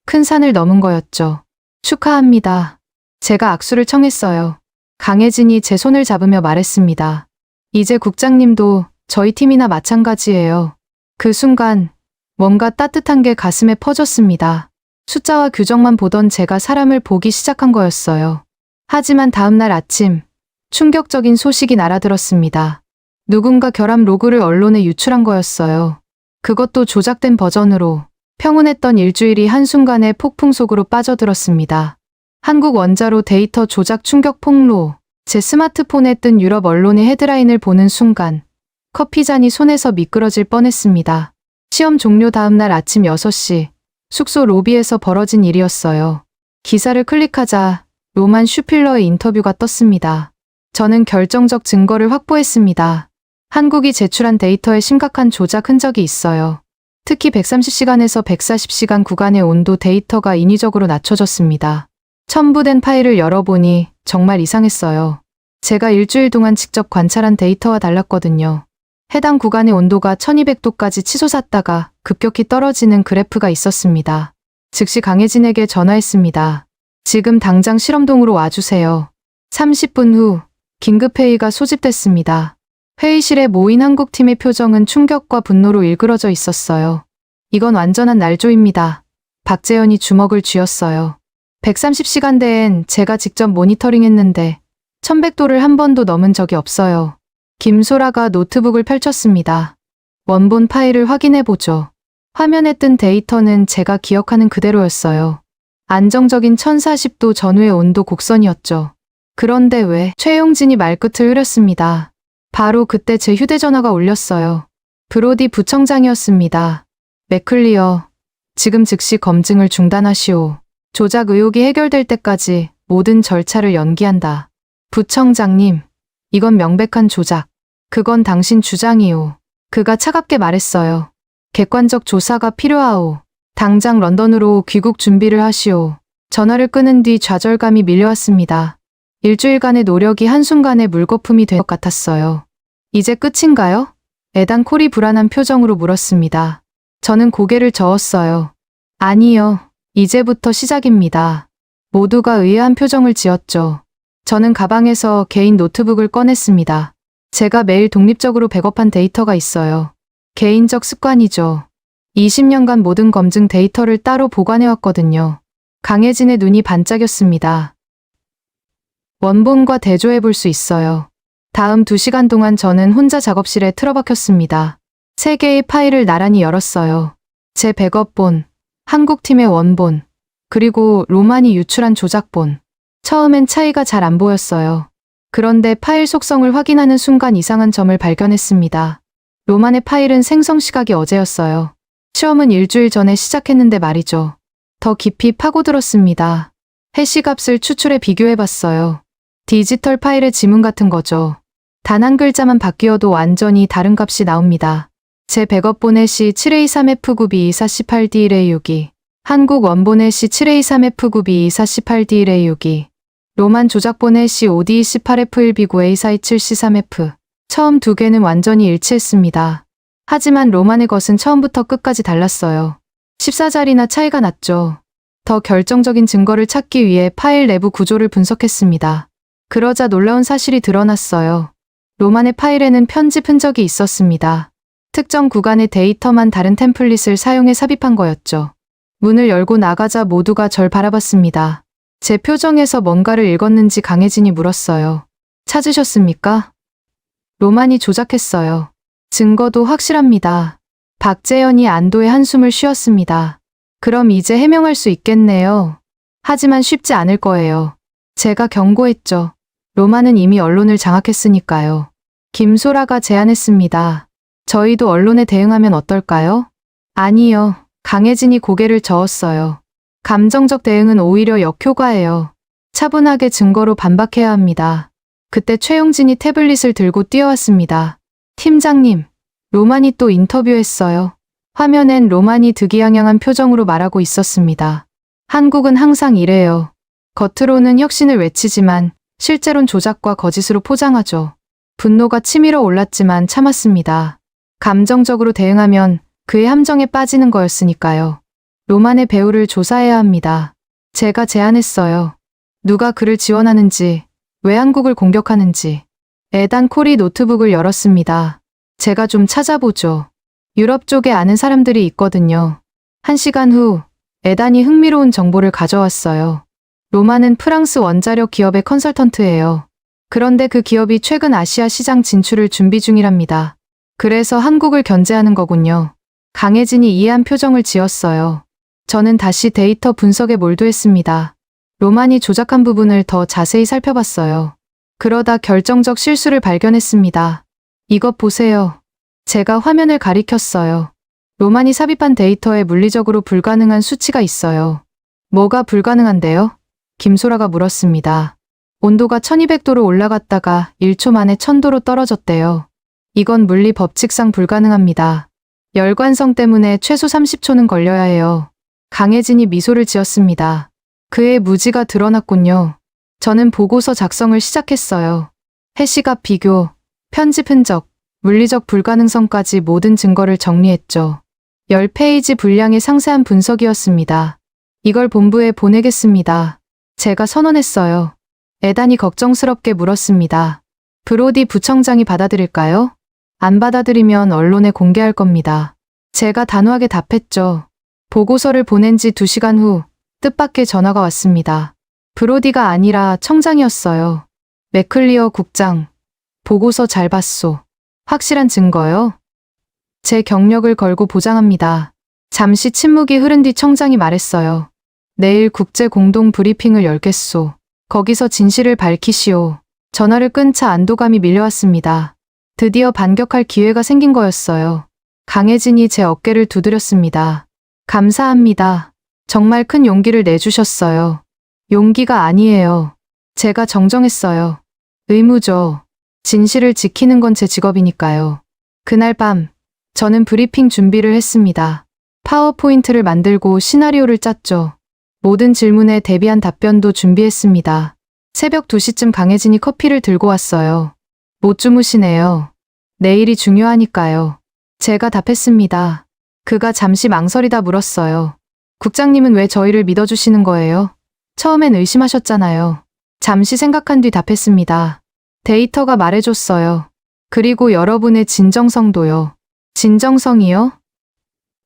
큰 산을 넘은 거였죠. 축하합니다. 제가 악수를 청했어요. 강혜진이 제 손을 잡으며 말했습니다. 이제 국장님도 저희 팀이나 마찬가지예요. 그 순간 뭔가 따뜻한 게 가슴에 퍼졌습니다. 숫자와 규정만 보던 제가 사람을 보기 시작한 거였어요. 하지만 다음날 아침 충격적인 소식이 날아들었습니다. 누군가 결함 로그를 언론에 유출한 거였어요. 그것도 조작된 버전으로. 평온했던 일주일이 한순간에 폭풍 속으로 빠져들었습니다. 한국 원자로 데이터 조작 충격 폭로. 제 스마트폰에 뜬 유럽 언론의 헤드라인을 보는 순간 커피잔이 손에서 미끄러질 뻔했습니다. 시험 종료 다음날 아침 6시 숙소 로비에서 벌어진 일이었어요. 기사를 클릭하자 로만 슈필러의 인터뷰가 떴습니다. 저는 결정적 증거를 확보했습니다. 한국이 제출한 데이터에 심각한 조작 흔적이 있어요. 특히 130시간에서 140시간 구간의 온도 데이터가 인위적으로 낮춰졌습니다. 첨부된 파일을 열어보니 정말 이상했어요. 제가 일주일 동안 직접 관찰한 데이터와 달랐거든요. 해당 구간의 온도가 1200도까지 치솟았다가 급격히 떨어지는 그래프가 있었습니다. 즉시 강혜진에게 전화했습니다. 지금 당장 실험동으로 와주세요. 30분 후 긴급회의가 소집됐습니다. 회의실에 모인 한국팀의 표정은 충격과 분노로 일그러져 있었어요. 이건 완전한 날조입니다. 박재현이 주먹을 쥐었어요. 130시간대엔 제가 직접 모니터링했는데 1100도를 한 번도 넘은 적이 없어요. 김소라가 노트북을 펼쳤습니다. 원본 파일을 확인해보죠. 화면에 뜬 데이터는 제가 기억하는 그대로였어요. 안정적인 1040도 전후의 온도 곡선이었죠. 그런데 왜? 최용진이 말끝을 흐렸습니다. 바로 그때 제 휴대전화가 울렸어요. 브로디 부청장이었습니다. 맥클리어, 지금 즉시 검증을 중단하시오. 조작 의혹이 해결될 때까지 모든 절차를 연기한다. 부청장님, 이건 명백한 조작. 그건 당신 주장이오. 그가 차갑게 말했어요. 객관적 조사가 필요하오. 당장 런던으로 귀국 준비를 하시오. 전화를 끊은 뒤 좌절감이 밀려왔습니다. 일주일간의 노력이 한순간에 물거품이 된 것 같았어요. 이제 끝인가요? 에단 콜이 불안한 표정으로 물었습니다. 저는 고개를 저었어요. 아니요. 이제부터 시작입니다. 모두가 의아한 표정을 지었죠. 저는 가방에서 개인 노트북을 꺼냈습니다. 제가 매일 독립적으로 백업한 데이터가 있어요. 개인적 습관이죠. 20년간 모든 검증 데이터를 따로 보관해왔거든요. 강혜진의 눈이 반짝였습니다. 원본과 대조해 볼 수 있어요. 다음 2시간 동안 저는 혼자 작업실에 틀어박혔습니다. 3개의 파일을 나란히 열었어요. 제 백업본, 한국팀의 원본, 그리고 로만이 유출한 조작본. 처음엔 차이가 잘 안 보였어요. 그런데 파일 속성을 확인하는 순간 이상한 점을 발견했습니다. 로만의 파일은 생성 시각이 어제였어요. 시험은 일주일 전에 시작했는데 말이죠. 더 깊이 파고들었습니다. 해시값을 추출해 비교해봤어요. 디지털 파일의 지문 같은 거죠. 단 한 글자만 바뀌어도 완전히 다른 값이 나옵니다. 제 백업본 해시 7A3F9B2418D1A6이, 한국 원본 해시 7A3F9B2418D1A6이, 로만 조작본 해시 5D18F1B9A427C3F. 처음 2개는 완전히 일치했습니다. 하지만 로만의 것은 처음부터 끝까지 달랐어요. 14자리나 차이가 났죠. 더 결정적인 증거를 찾기 위해 파일 내부 구조를 분석했습니다. 그러자 놀라운 사실이 드러났어요. 로만의 파일에는 편집 흔적이 있었습니다. 특정 구간의 데이터만 다른 템플릿을 사용해 삽입한 거였죠. 문을 열고 나가자 모두가 절 바라봤습니다. 제 표정에서 뭔가를 읽었는지 강혜진이 물었어요. 찾으셨습니까? 로만이 조작했어요. 증거도 확실합니다. 박재현이 안도의 한숨을 쉬었습니다. 그럼 이제 해명할 수 있겠네요. 하지만 쉽지 않을 거예요. 제가 경고했죠. 로만은 이미 언론을 장악했으니까요. 김소라가 제안했습니다. 저희도 언론에 대응하면 어떨까요? 아니요. 강혜진이 고개를 저었어요. 감정적 대응은 오히려 역효과예요. 차분하게 증거로 반박해야 합니다. 그때 최용진이 태블릿을 들고 뛰어왔습니다. 팀장님, 로만이 또 인터뷰했어요. 화면엔 로만이 득이양양한 표정으로 말하고 있었습니다. 한국은 항상 이래요. 겉으로는 혁신을 외치지만 실제론 조작과 거짓으로 포장하죠. 분노가 치밀어 올랐지만 참았습니다. 감정적으로 대응하면 그의 함정에 빠지는 거였으니까요. 로만의 배우를 조사해야 합니다. 제가 제안했어요. 누가 그를 지원하는지, 왜 한국을 공격하는지. 에단 콜이 노트북을 열었습니다. 제가 좀 찾아보죠. 유럽 쪽에 아는 사람들이 있거든요. 1시간 후 에단이 흥미로운 정보를 가져왔어요. 로만은 프랑스 원자력 기업의 컨설턴트예요. 그런데 그 기업이 최근 아시아 시장 진출을 준비 중이랍니다. 그래서 한국을 견제하는 거군요. 강혜진이 이해한 표정을 지었어요. 저는 다시 데이터 분석에 몰두했습니다. 로만이 조작한 부분을 더 자세히 살펴봤어요. 그러다 결정적 실수를 발견했습니다. 이것 보세요. 제가 화면을 가리켰어요. 로만이 삽입한 데이터에 물리적으로 불가능한 수치가 있어요. 뭐가 불가능한데요? 김소라가 물었습니다. 온도가 1200도로 올라갔다가 1초 만에 1000도로 떨어졌대요. 이건 물리 법칙상 불가능합니다. 열관성 때문에 최소 30초는 걸려야 해요. 강혜진이 미소를 지었습니다. 그의 무지가 드러났군요. 저는 보고서 작성을 시작했어요. 해시값 비교, 편집 흔적, 물리적 불가능성까지 모든 증거를 정리했죠. 10페이지 분량의 상세한 분석이었습니다. 이걸 본부에 보내겠습니다. 제가 선언했어요. 에단이 걱정스럽게 물었습니다. 브로디 부청장이 받아들일까요? 안 받아들이면 언론에 공개할 겁니다. 제가 단호하게 답했죠. 보고서를 보낸 지 2시간 후 뜻밖의 전화가 왔습니다. 브로디가 아니라 청장이었어요. 맥클리어 국장, 보고서 잘 봤소. 확실한 증거요? 제 경력을 걸고 보장합니다. 잠시 침묵이 흐른 뒤 청장이 말했어요. 내일 국제 공동 브리핑을 열겠소. 거기서 진실을 밝히시오. 전화를 끈 차 안도감이 밀려왔습니다. 드디어 반격할 기회가 생긴 거였어요. 강혜진이 제 어깨를 두드렸습니다. 감사합니다. 정말 큰 용기를 내주셨어요. 용기가 아니에요. 제가 정정했어요. 의무죠. 진실을 지키는 건 제 직업이니까요. 그날 밤, 저는 브리핑 준비를 했습니다. 파워포인트를 만들고 시나리오를 짰죠. 모든 질문에 대비한 답변도 준비했습니다. 새벽 2시쯤 강혜진이 커피를 들고 왔어요. 못 주무시네요. 내일이 중요하니까요. 제가 답했습니다. 그가 잠시 망설이다 물었어요. 국장님은 왜 저희를 믿어주시는 거예요? 처음엔 의심하셨잖아요. 잠시 생각한 뒤 답했습니다. 데이터가 말해줬어요. 그리고 여러분의 진정성도요. 진정성이요?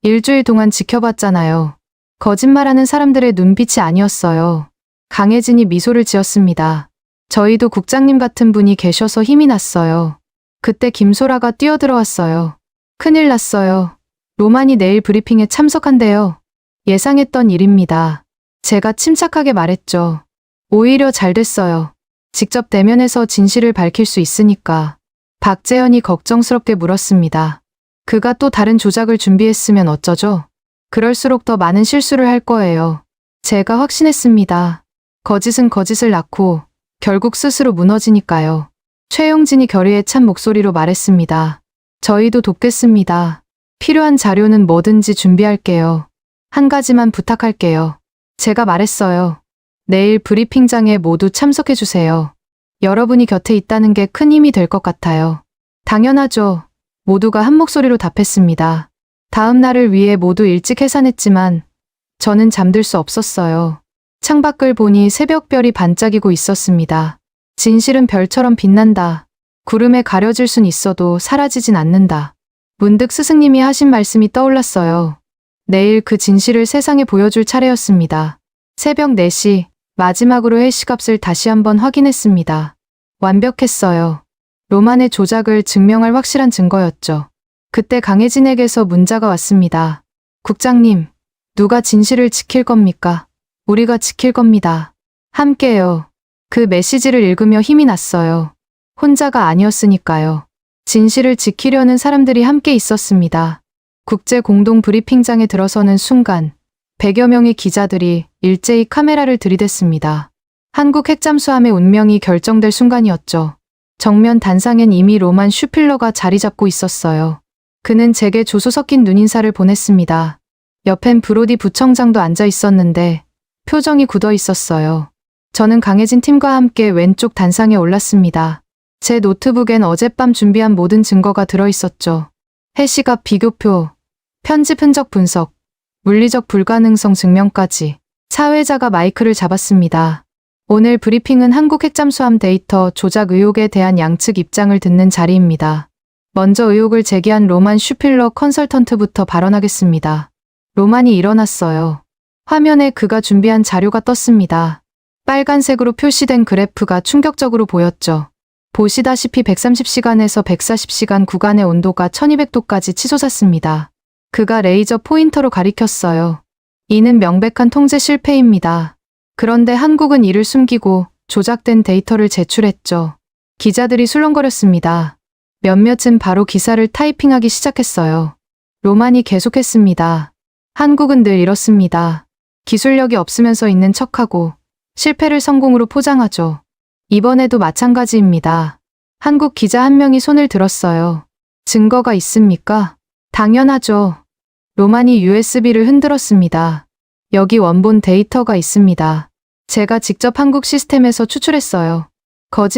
일주일 동안 지켜봤잖아요. 거짓말하는 사람들의 눈빛이 아니었어요. 강혜진이 미소를 지었습니다. 저희도 국장님 같은 분이 계셔서 힘이 났어요. 그때 김소라가 뛰어들어왔어요. 큰일 났어요. 로만이 내일 브리핑에 참석한대요. 예상했던 일입니다. 제가 침착하게 말했죠. 오히려 잘 됐어요. 직접 대면해서 진실을 밝힐 수 있으니까. 박재현이 걱정스럽게 물었습니다. 그가 또 다른 조작을 준비했으면 어쩌죠? 그럴수록 더 많은 실수를 할 거예요. 제가 확신했습니다. 거짓은 거짓을 낳고 결국 스스로 무너지니까요. 최용진이 결의에 찬 목소리로 말했습니다. 저희도 돕겠습니다. 필요한 자료는 뭐든지 준비할게요. 한 가지만 부탁할게요. 제가 말했어요. 내일 브리핑장에 모두 참석해주세요. 여러분이 곁에 있다는 게 큰 힘이 될 것 같아요. 당연하죠. 모두가 한 목소리로 답했습니다. 다음 날을 위해 모두 일찍 해산했지만 저는 잠들 수 없었어요. 창밖을 보니 새벽별이 반짝이고 있었습니다. 진실은 별처럼 빛난다. 구름에 가려질 순 있어도 사라지진 않는다. 문득 스승님이 하신 말씀이 떠올랐어요. 내일 그 진실을 세상에 보여줄 차례였습니다. 새벽 4시 마지막으로 해시값을 다시 한번 확인했습니다. 완벽했어요. 로만의 조작을 증명할 확실한 증거였죠. 그때 강혜진에게서 문자가 왔습니다. 국장님, 누가 진실을 지킬 겁니까? 우리가 지킬 겁니다. 함께요. 그 메시지를 읽으며 힘이 났어요. 혼자가 아니었으니까요. 진실을 지키려는 사람들이 함께 있었습니다. 국제 공동 브리핑장에 들어서는 순간 100여 명의 기자들이 일제히 카메라를 들이댔습니다. 한국 핵잠수함의 운명이 결정될 순간이었죠. 정면 단상엔 이미 로만 슈필러가 자리 잡고 있었어요. 그는 제게 조소 섞인 눈인사를 보냈습니다. 옆엔 브로디 부청장도 앉아 있었는데 표정이 굳어 있었어요. 저는 강혜진 팀과 함께 왼쪽 단상에 올랐습니다. 제 노트북엔 어젯밤 준비한 모든 증거가 들어 있었죠. 해시값 비교표, 편집 흔적 분석, 물리적 불가능성 증명까지. 사회자가 마이크를 잡았습니다. 오늘 브리핑은 한국 핵잠수함 데이터 조작 의혹에 대한 양측 입장을 듣는 자리입니다. 먼저 의혹을 제기한 로만 슈필러 컨설턴트부터 발언하겠습니다. 로만이 일어났어요. 화면에 그가 준비한 자료가 떴습니다. 빨간색으로 표시된 그래프가 충격적으로 보였죠. 보시다시피 130시간에서 140시간 구간의 온도가 1200도까지 치솟았습니다. 그가 레이저 포인터로 가리켰어요. 이는 명백한 통제 실패입니다. 그런데 한국은 이를 숨기고 조작된 데이터를 제출했죠. 기자들이 술렁거렸습니다. 몇몇은 바로 기사를 타이핑하기 시작했어요. 로만이 계속했습니다. 한국은 늘 이렇습니다. 기술력이 없으면서 있는 척하고 실패를 성공으로 포장하죠. 이번에도 마찬가지입니다. 한국 기자 한 명이 손을 들었어요. 증거가 있습니까? 당연하죠. 로만이 USB를 흔들었습니다. 여기 원본 데이터가 있습니다. 제가 직접 한국 시스템에서 추출했어요.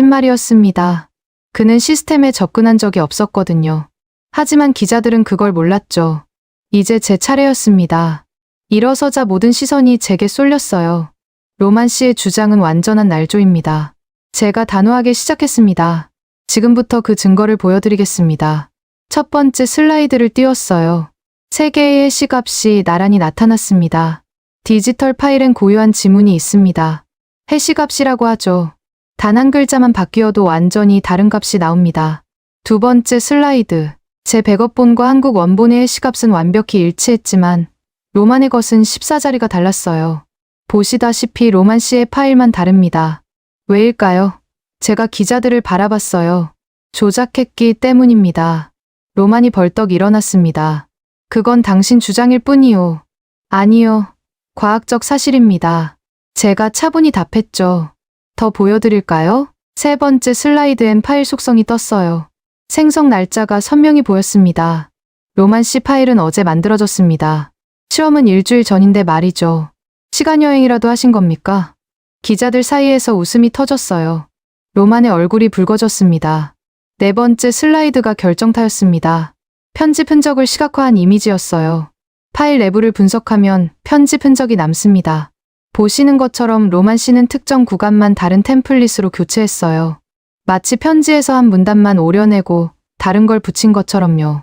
거짓말이었습니다. 그는 시스템에 접근한 적이 없었거든요. 하지만 기자들은 그걸 몰랐죠. 이제 제 차례였습니다. 일어서자 모든 시선이 제게 쏠렸어요. 로만 씨의 주장은 완전한 날조입니다. 제가 단호하게 시작했습니다. 지금부터 그 증거를 보여드리겠습니다. 첫 번째 슬라이드를 띄웠어요. 세 개의 해시값이 나란히 나타났습니다. 디지털 파일엔 고유한 지문이 있습니다. 해시값이라고 하죠. 단 한 글자만 바뀌어도 완전히 다른 값이 나옵니다. 두 번째 슬라이드. 제 백업본과 한국 원본의 해시값은 완벽히 일치했지만 로만의 것은 14자리가 달랐어요. 보시다시피 로만 씨의 파일만 다릅니다. 왜일까요? 제가 기자들을 바라봤어요. 조작했기 때문입니다. 로만이 벌떡 일어났습니다. 그건 당신 주장일 뿐이요. 아니요. 과학적 사실입니다. 제가 차분히 답했죠. 더 보여드릴까요? 세 번째 슬라이드엔 파일 속성이 떴어요. 생성 날짜가 선명히 보였습니다. 로만 씨 파일은 어제 만들어졌습니다. 실험은 일주일 전인데 말이죠. 시간여행이라도 하신 겁니까? 기자들 사이에서 웃음이 터졌어요. 로만의 얼굴이 붉어졌습니다. 네 번째 슬라이드가 결정타였습니다. 편집 흔적을 시각화한 이미지였어요. 파일 내부를 분석하면 편집 흔적이 남습니다. 보시는 것처럼 로만 씨는 특정 구간만 다른 템플릿으로 교체했어요. 마치 편지에서 한 문단만 오려내고 다른 걸 붙인 것처럼요.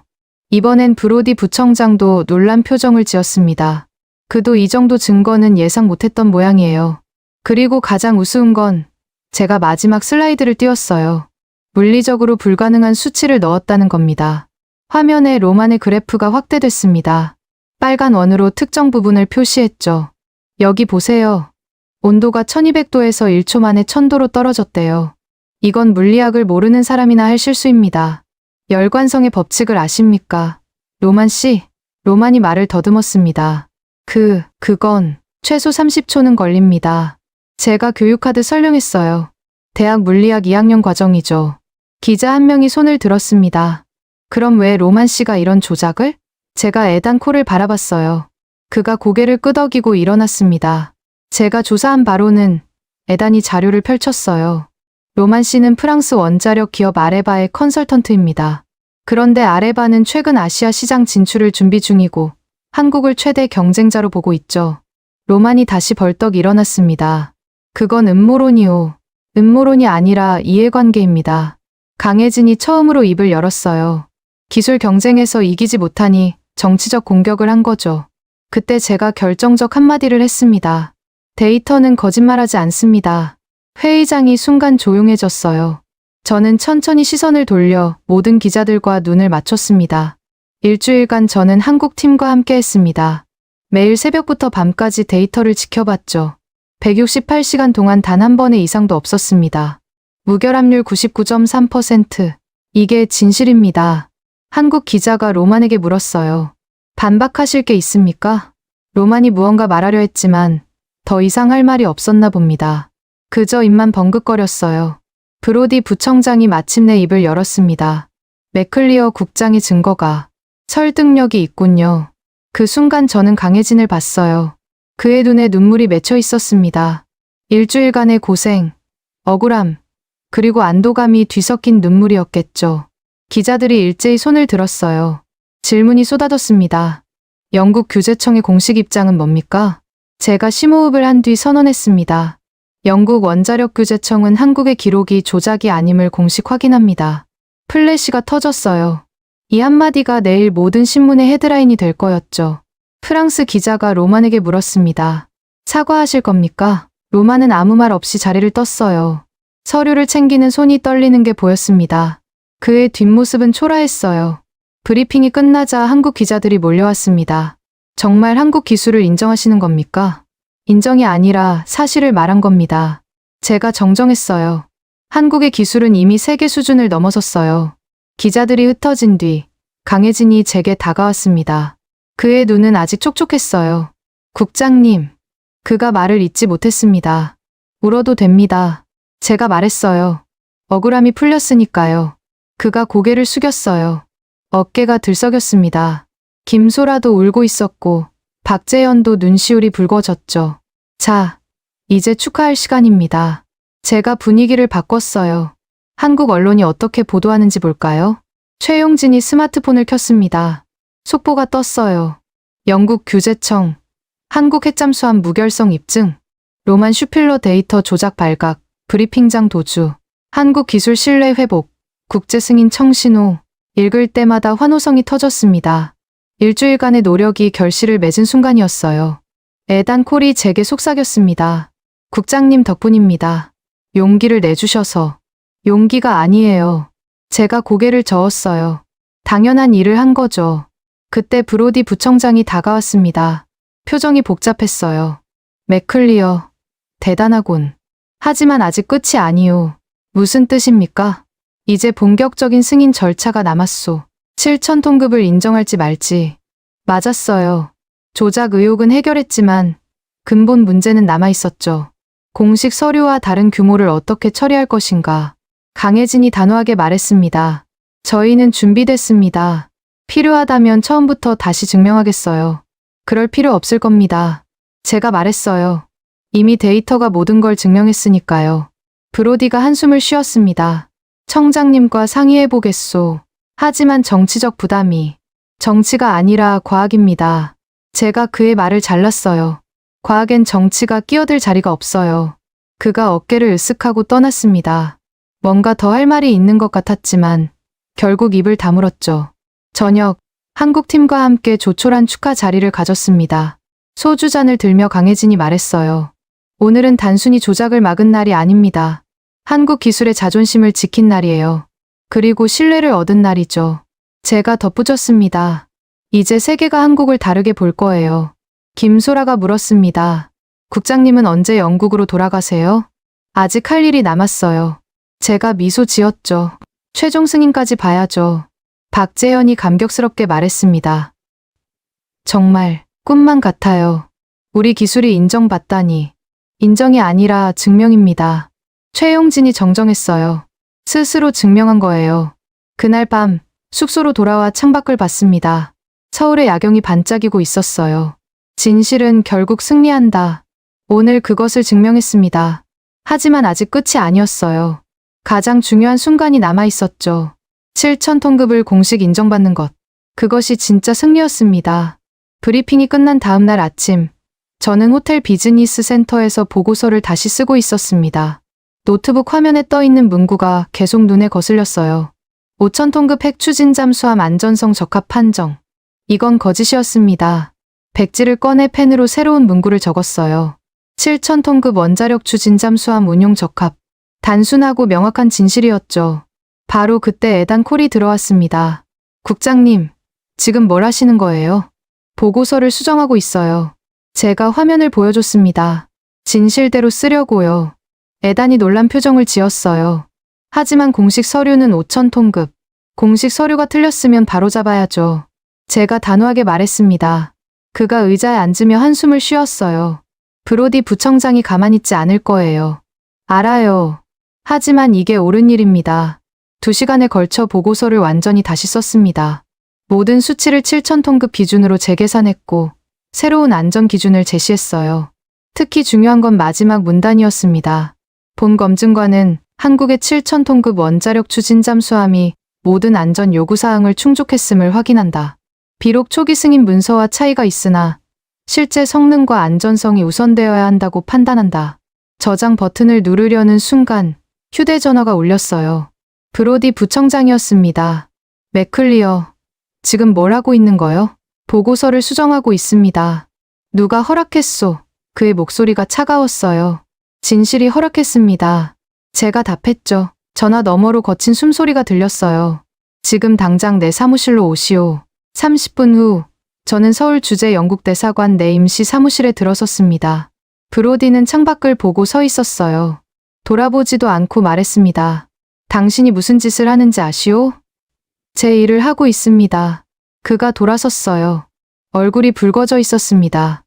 이번엔 브로디 부청장도 놀란 표정을 지었습니다. 그도 이 정도 증거는 예상 못했던 모양이에요. 그리고 가장 우스운 건 제가 마지막 슬라이드를 띄웠어요. 물리적으로 불가능한 수치를 넣었다는 겁니다. 화면에 로만의 그래프가 확대됐습니다. 빨간 원으로 특정 부분을 표시했죠. 여기 보세요. 온도가 1200도에서 1초 만에 1000도로 떨어졌대요. 이건 물리학을 모르는 사람이나 할 실수입니다. 열관성의 법칙을 아십니까? 로만 씨, 로만이 말을 더듬었습니다. 그건 최소 30초는 걸립니다. 제가 교육하듯 설명했어요. 대학 물리학 2학년 과정이죠. 기자 한 명이 손을 들었습니다. 그럼 왜 로만 씨가 이런 조작을? 제가 애단 코를 바라봤어요. 그가 고개를 끄덕이고 일어났습니다. 제가 조사한 바로는 애단이 자료를 펼쳤어요. 로만 씨는 프랑스 원자력 기업 아레바의 컨설턴트입니다. 그런데 아레바는 최근 아시아 시장 진출을 준비 중이고 한국을 최대 경쟁자로 보고 있죠. 로만이 다시 벌떡 일어났습니다. 그건 음모론이요. 음모론이 아니라 이해관계입니다. 강혜진이 처음으로 입을 열었어요. 기술 경쟁에서 이기지 못하니 정치적 공격을 한 거죠. 그때 제가 결정적 한마디를 했습니다. 데이터는 거짓말하지 않습니다. 회의장이 순간 조용해졌어요. 저는 천천히 시선을 돌려 모든 기자들과 눈을 맞췄습니다. 일주일간 저는 한국 팀과 함께 했습니다. 매일 새벽부터 밤까지 데이터를 지켜봤죠. 168시간 동안 단 한 번의 이상도 없었습니다. 무결합률 99.3%. 이게 진실입니다. 한국 기자가 로만에게 물었어요. 반박하실 게 있습니까? 로만이 무언가 말하려 했지만 더 이상 할 말이 없었나 봅니다. 그저 입만 벙긋거렸어요. 브로디 부청장이 마침내 입을 열었습니다. 맥클리어 국장의 증거가 설득력이 있군요. 그 순간 저는 강혜진을 봤어요. 그의 눈에 눈물이 맺혀 있었습니다. 일주일간의 고생, 억울함, 그리고 안도감이 뒤섞인 눈물이었겠죠. 기자들이 일제히 손을 들었어요. 질문이 쏟아졌습니다. 영국 규제청의 공식 입장은 뭡니까? 제가 심호흡을 한 뒤 선언했습니다. 영국 원자력 규제청은 한국의 기록이 조작이 아님을 공식 확인합니다. 플래시가 터졌어요. 이 한마디가 내일 모든 신문의 헤드라인이 될 거였죠. 프랑스 기자가 로만에게 물었습니다. 사과하실 겁니까? 로만은 아무 말 없이 자리를 떴어요. 서류를 챙기는 손이 떨리는 게 보였습니다. 그의 뒷모습은 초라했어요. 브리핑이 끝나자 한국 기자들이 몰려왔습니다. 정말 한국 기술을 인정하시는 겁니까? 인정이 아니라 사실을 말한 겁니다. 제가 정정했어요. 한국의 기술은 이미 세계 수준을 넘어섰어요. 기자들이 흩어진 뒤 강혜진이 제게 다가왔습니다. 그의 눈은 아직 촉촉했어요. 국장님, 그가 말을 잇지 못했습니다. 울어도 됩니다. 제가 말했어요. 억울함이 풀렸으니까요. 그가 고개를 숙였어요. 어깨가 들썩였습니다. 김소라도 울고 있었고 박재현도 눈시울이 붉어졌죠. 자, 이제 축하할 시간입니다. 제가 분위기를 바꿨어요. 한국 언론이 어떻게 보도하는지 볼까요? 최용진이 스마트폰을 켰습니다. 속보가 떴어요. 영국 규제청, 한국 핵잠수함 무결성 입증, 로만 슈필러 데이터 조작 발각, 브리핑장 도주, 한국 기술 신뢰 회복, 국제 승인 청신호. 읽을 때마다 환호성이 터졌습니다. 일주일간의 노력이 결실을 맺은 순간이었어요. 에단 콜이 제게 속삭였습니다. 국장님 덕분입니다. 용기를 내주셔서. 용기가 아니에요. 제가 고개를 저었어요. 당연한 일을 한 거죠. 그때 브로디 부청장이 다가왔습니다. 표정이 복잡했어요. 맥클리어, 대단하군. 하지만 아직 끝이 아니오. 무슨 뜻입니까? 이제 본격적인 승인 절차가 남았소. 7,000톤급을 인정할지 말지. 맞았어요. 조작 의혹은 해결했지만 근본 문제는 남아있었죠. 공식 서류와 다른 규모를 어떻게 처리할 것인가. 강혜진이 단호하게 말했습니다. 저희는 준비됐습니다. 필요하다면 처음부터 다시 증명하겠어요. 그럴 필요 없을 겁니다. 제가 말했어요. 이미 데이터가 모든 걸 증명했으니까요. 브로디가 한숨을 쉬었습니다. 청장님과 상의해보겠소. 하지만 정치적 부담이. 정치가 아니라 과학입니다. 제가 그의 말을 잘랐어요. 과학엔 정치가 끼어들 자리가 없어요. 그가 어깨를 으쓱하고 떠났습니다. 뭔가 더 할 말이 있는 것 같았지만 결국 입을 다물었죠. 저녁, 한국팀과 함께 조촐한 축하 자리를 가졌습니다. 소주잔을 들며 강혜진이 말했어요. 오늘은 단순히 조작을 막은 날이 아닙니다. 한국 기술의 자존심을 지킨 날이에요. 그리고 신뢰를 얻은 날이죠. 제가 덧붙였습니다. 이제 세계가 한국을 다르게 볼 거예요. 김소라가 물었습니다. 국장님은 언제 영국으로 돌아가세요? 아직 할 일이 남았어요. 제가 미소 지었죠. 최종 승인까지 봐야죠. 박재현이 감격스럽게 말했습니다. 정말 꿈만 같아요. 우리 기술이 인정받다니. 인정이 아니라 증명입니다. 최용진이 정정했어요. 스스로 증명한 거예요. 그날 밤 숙소로 돌아와 창밖을 봤습니다. 서울의 야경이 반짝이고 있었어요. 진실은 결국 승리한다. 오늘 그것을 증명했습니다. 하지만 아직 끝이 아니었어요. 가장 중요한 순간이 남아있었죠. 7,000톤급을 공식 인정받는 것. 그것이 진짜 승리였습니다. 브리핑이 끝난 다음 날 아침, 저는 호텔 비즈니스 센터에서 보고서를 다시 쓰고 있었습니다. 노트북 화면에 떠있는 문구가 계속 눈에 거슬렸어요. 5,000톤급 핵 추진 잠수함 안전성 적합 판정. 이건 거짓이었습니다. 백지를 꺼내 펜으로 새로운 문구를 적었어요. 7,000톤급 원자력 추진 잠수함 운용 적합. 단순하고 명확한 진실이었죠. 바로 그때 에단 콜이 들어왔습니다. 국장님, 지금 뭘 하시는 거예요? 보고서를 수정하고 있어요. 제가 화면을 보여줬습니다. 진실대로 쓰려고요. 에단이 놀란 표정을 지었어요. 하지만 공식 서류는 5,000톤급. 공식 서류가 틀렸으면 바로잡아야죠. 제가 단호하게 말했습니다. 그가 의자에 앉으며 한숨을 쉬었어요. 브로디 부청장이 가만히 있지 않을 거예요. 알아요. 하지만 이게 옳은 일입니다. 2시간에 걸쳐 보고서를 완전히 다시 썼습니다. 모든 수치를 7,000톤급 기준으로 재계산했고 새로운 안전 기준을 제시했어요. 특히 중요한 건 마지막 문단이었습니다. 본 검증관은 한국의 7,000톤급 원자력 추진 잠수함이 모든 안전 요구사항을 충족했음을 확인한다. 비록 초기 승인 문서와 차이가 있으나 실제 성능과 안전성이 우선되어야 한다고 판단한다. 저장 버튼을 누르려는 순간 휴대전화가 울렸어요. 브로디 부청장이었습니다. 맥클리어, 지금 뭘 하고 있는 거요? 보고서를 수정하고 있습니다. 누가 허락했소? 그의 목소리가 차가웠어요. 진실이 허락했습니다. 제가 답했죠. 전화 너머로 거친 숨소리가 들렸어요. 지금 당장 내 사무실로 오시오. 30분 후 저는 서울 주재 영국 대사관 내 임시 사무실에 들어섰습니다. 브로디는 창밖을 보고 서 있었어요. 돌아보지도 않고 말했습니다. 당신이 무슨 짓을 하는지 아시오? 제 일을 하고 있습니다. 그가 돌아섰어요. 얼굴이 붉어져 있었습니다.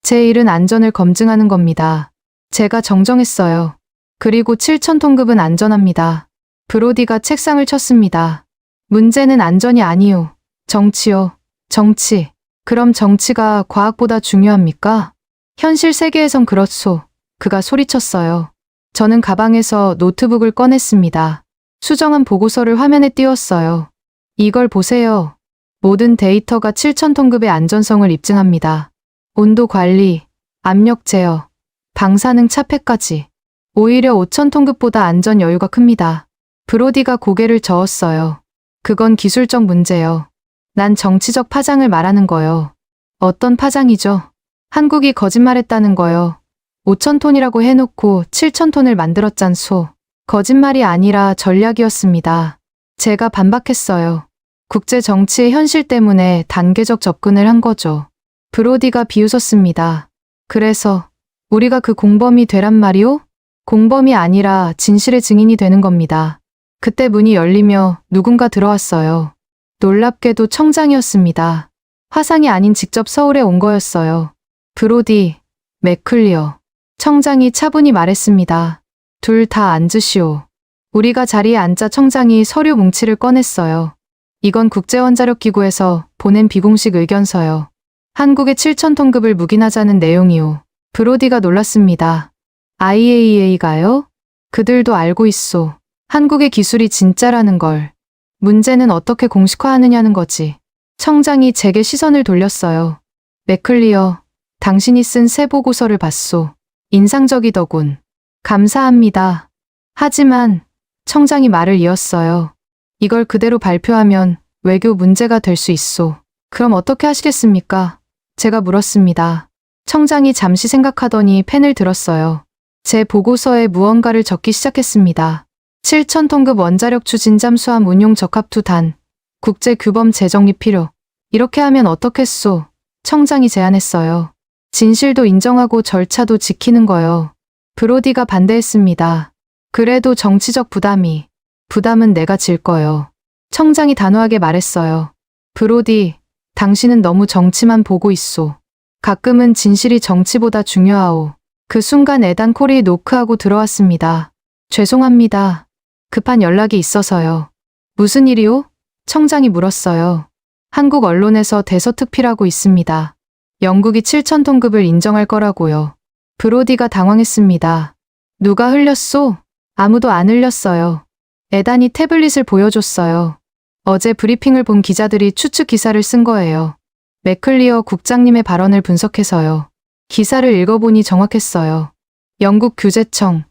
제 일은 안전을 검증하는 겁니다. 제가 정정했어요. 그리고 7천 톤급은 안전합니다. 브로디가 책상을 쳤습니다. 문제는 안전이 아니오. 정치요. 정치. 그럼 정치가 과학보다 중요합니까? 현실 세계에선 그렇소. 그가 소리쳤어요. 저는 가방에서 노트북을 꺼냈습니다. 수정한 보고서를 화면에 띄웠어요. 이걸 보세요. 모든 데이터가 7천 톤급의 안전성을 입증합니다. 온도 관리, 압력 제어, 방사능 차폐까지. 오히려 5천 톤급보다 안전 여유가 큽니다. 브로디가 고개를 저었어요. 그건 기술적 문제요. 난 정치적 파장을 말하는 거요. 어떤 파장이죠? 한국이 거짓말했다는 거요. 5천 톤이라고 해놓고 7천 톤을 만들었잖소. 거짓말이 아니라 전략이었습니다. 제가 반박했어요. 국제 정치의 현실 때문에 단계적 접근을 한 거죠. 브로디가 비웃었습니다. 그래서 우리가 그 공범이 되란 말이오? 공범이 아니라 진실의 증인이 되는 겁니다. 그때 문이 열리며 누군가 들어왔어요. 놀랍게도 청장이었습니다. 화상이 아닌 직접 서울에 온 거였어요. 브로디, 맥클리어. 청장이 차분히 말했습니다. 둘 다 앉으시오. 우리가 자리에 앉자 청장이 서류 뭉치를 꺼냈어요. 이건 국제원자력기구에서 보낸 비공식 의견서요. 한국의 7천 톤급을 묵인하자는 내용이오. 브로디가 놀랐습니다. IAEA가요? 그들도 알고 있소. 한국의 기술이 진짜라는 걸. 문제는 어떻게 공식화하느냐는 거지. 청장이 제게 시선을 돌렸어요. 맥클리어, 당신이 쓴 새 보고서를 봤소. 인상적이더군. 감사합니다. 하지만 청장이 말을 이었어요. 이걸 그대로 발표하면 외교 문제가 될 수 있소. 그럼 어떻게 하시겠습니까? 제가 물었습니다. 청장이 잠시 생각하더니 펜을 들었어요. 제 보고서에 무언가를 적기 시작했습니다. 7천 톤급 원자력 추진 잠수함 운용 적합2 단. 국제 규범 재정립 필요. 이렇게 하면 어떻겠소? 청장이 제안했어요. 진실도 인정하고 절차도 지키는 거요. 브로디가 반대했습니다. 그래도 정치적 부담은 내가 질 거요. 청장이 단호하게 말했어요. 브로디, 당신은 너무 정치만 보고 있소. 가끔은 진실이 정치보다 중요하오. 그 순간 에단 콜이 노크하고 들어왔습니다. 죄송합니다. 급한 연락이 있어서요. 무슨 일이오? 청장이 물었어요. 한국 언론에서 대서특필하고 있습니다. 영국이 7천 톤급을 인정할 거라고요. 브로디가 당황했습니다. 누가 흘렸소? 아무도 안 흘렸어요. 에단이 태블릿을 보여줬어요. 어제 브리핑을 본 기자들이 추측 기사를 쓴 거예요. 맥클리어 국장님의 발언을 분석해서요. 기사를 읽어보니 정확했어요. 영국 규제청,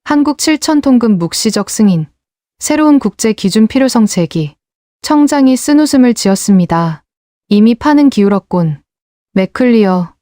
한국 7천 톤급 묵시적 승인, 새로운 국제 기준 필요성 제기. 청장이 쓴웃음을 지었습니다. 이미 판은 기울었군. 맥클리어,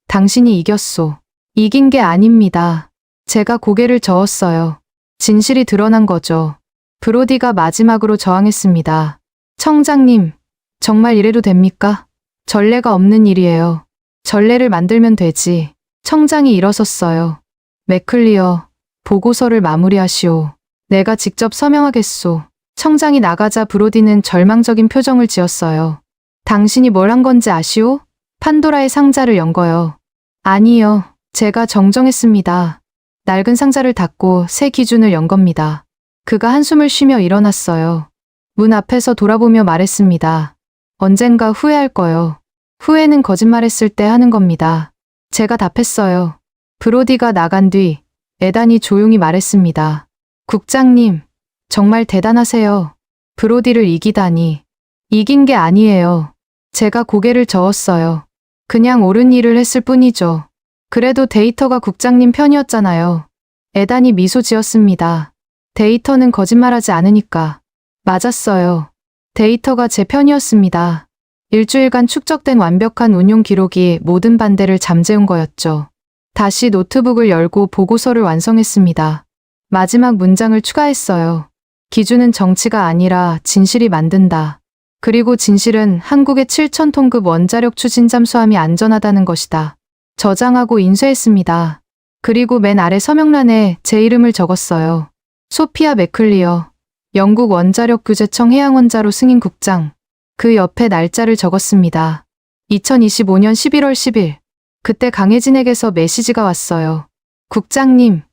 당신이 이겼소. 이긴 게 아닙니다. 제가 고개를 저었어요. 진실이 드러난 거죠. 브로디가 마지막으로 저항했습니다. 청장님, 정말 이래도 됩니까? 전례가 없는 일이에요. 전례를 만들면 되지. 청장이 일어섰어요. 맥클리어, 보고서를 마무리하시오. 내가 직접 서명하겠소. 청장이 나가자 브로디는 절망적인 표정을 지었어요. 당신이 뭘 한 건지 아시오? 판도라의 상자를 연 거요. 아니요. 제가 정정했습니다. 낡은 상자를 닫고 새 기준을 연 겁니다. 그가 한숨을 쉬며 일어났어요. 문 앞에서 돌아보며 말했습니다. 언젠가 후회할 거요. 후회는 거짓말했을 때 하는 겁니다. 제가 답했어요. 브로디가 나간 뒤 에단이 조용히 말했습니다. 국장님, 정말 대단하세요. 브로디를 이기다니. 이긴 게 아니에요. 제가 고개를 저었어요. 그냥 옳은 일을 했을 뿐이죠. 그래도 데이터가 국장님 편이었잖아요. 애단이 미소 지었습니다. 데이터는 거짓말하지 않으니까. 맞았어요. 데이터가 제 편이었습니다. 일주일간 축적된 완벽한 운용 기록이 모든 반대를 잠재운 거였죠. 다시 노트북을 열고 보고서를 완성했습니다. 마지막 문장을 추가했어요. 기준은 정치가 아니라 진실이 만든다. 그리고 진실은 한국의 7,000톤급 원자력 추진 잠수함이 안전하다는 것이다. 저장하고 인쇄했습니다. 그리고 맨 아래 서명란에 제 이름을 적었어요. 소피아 맥클리어, 영국 원자력 규제청 해양원자로 승인 국장. 그 옆에 날짜를 적었습니다. 2025년 11월 10일. 그때 강혜진에게서 메시지가 왔어요. 국장님,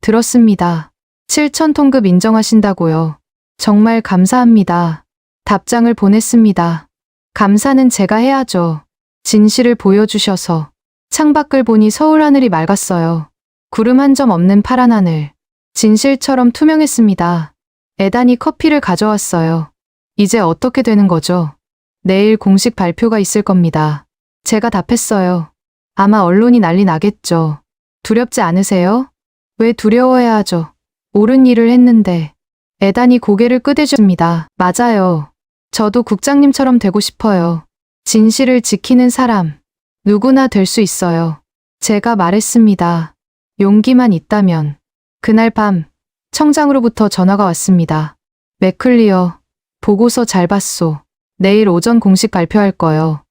들었습니다. 7,000톤급 인정하신다고요. 정말 감사합니다. 답장을 보냈습니다. 감사는 제가 해야죠. 진실을 보여주셔서. 창밖을 보니 서울 하늘이 맑았어요. 구름 한 점 없는 파란 하늘. 진실처럼 투명했습니다. 애단이 커피를 가져왔어요. 이제 어떻게 되는 거죠? 내일 공식 발표가 있을 겁니다. 제가 답했어요. 아마 언론이 난리 나겠죠. 두렵지 않으세요? 왜 두려워해야 하죠? 옳은 일을 했는데. 애단이 고개를 끄덕였습니다. 맞아요. 저도 국장님처럼 되고 싶어요. 진실을 지키는 사람. 누구나 될 수 있어요. 제가 말했습니다. 용기만 있다면. 그날 밤 청장으로부터 전화가 왔습니다. 맥클리어, 보고서 잘 봤소. 내일 오전 공식 발표할 거요.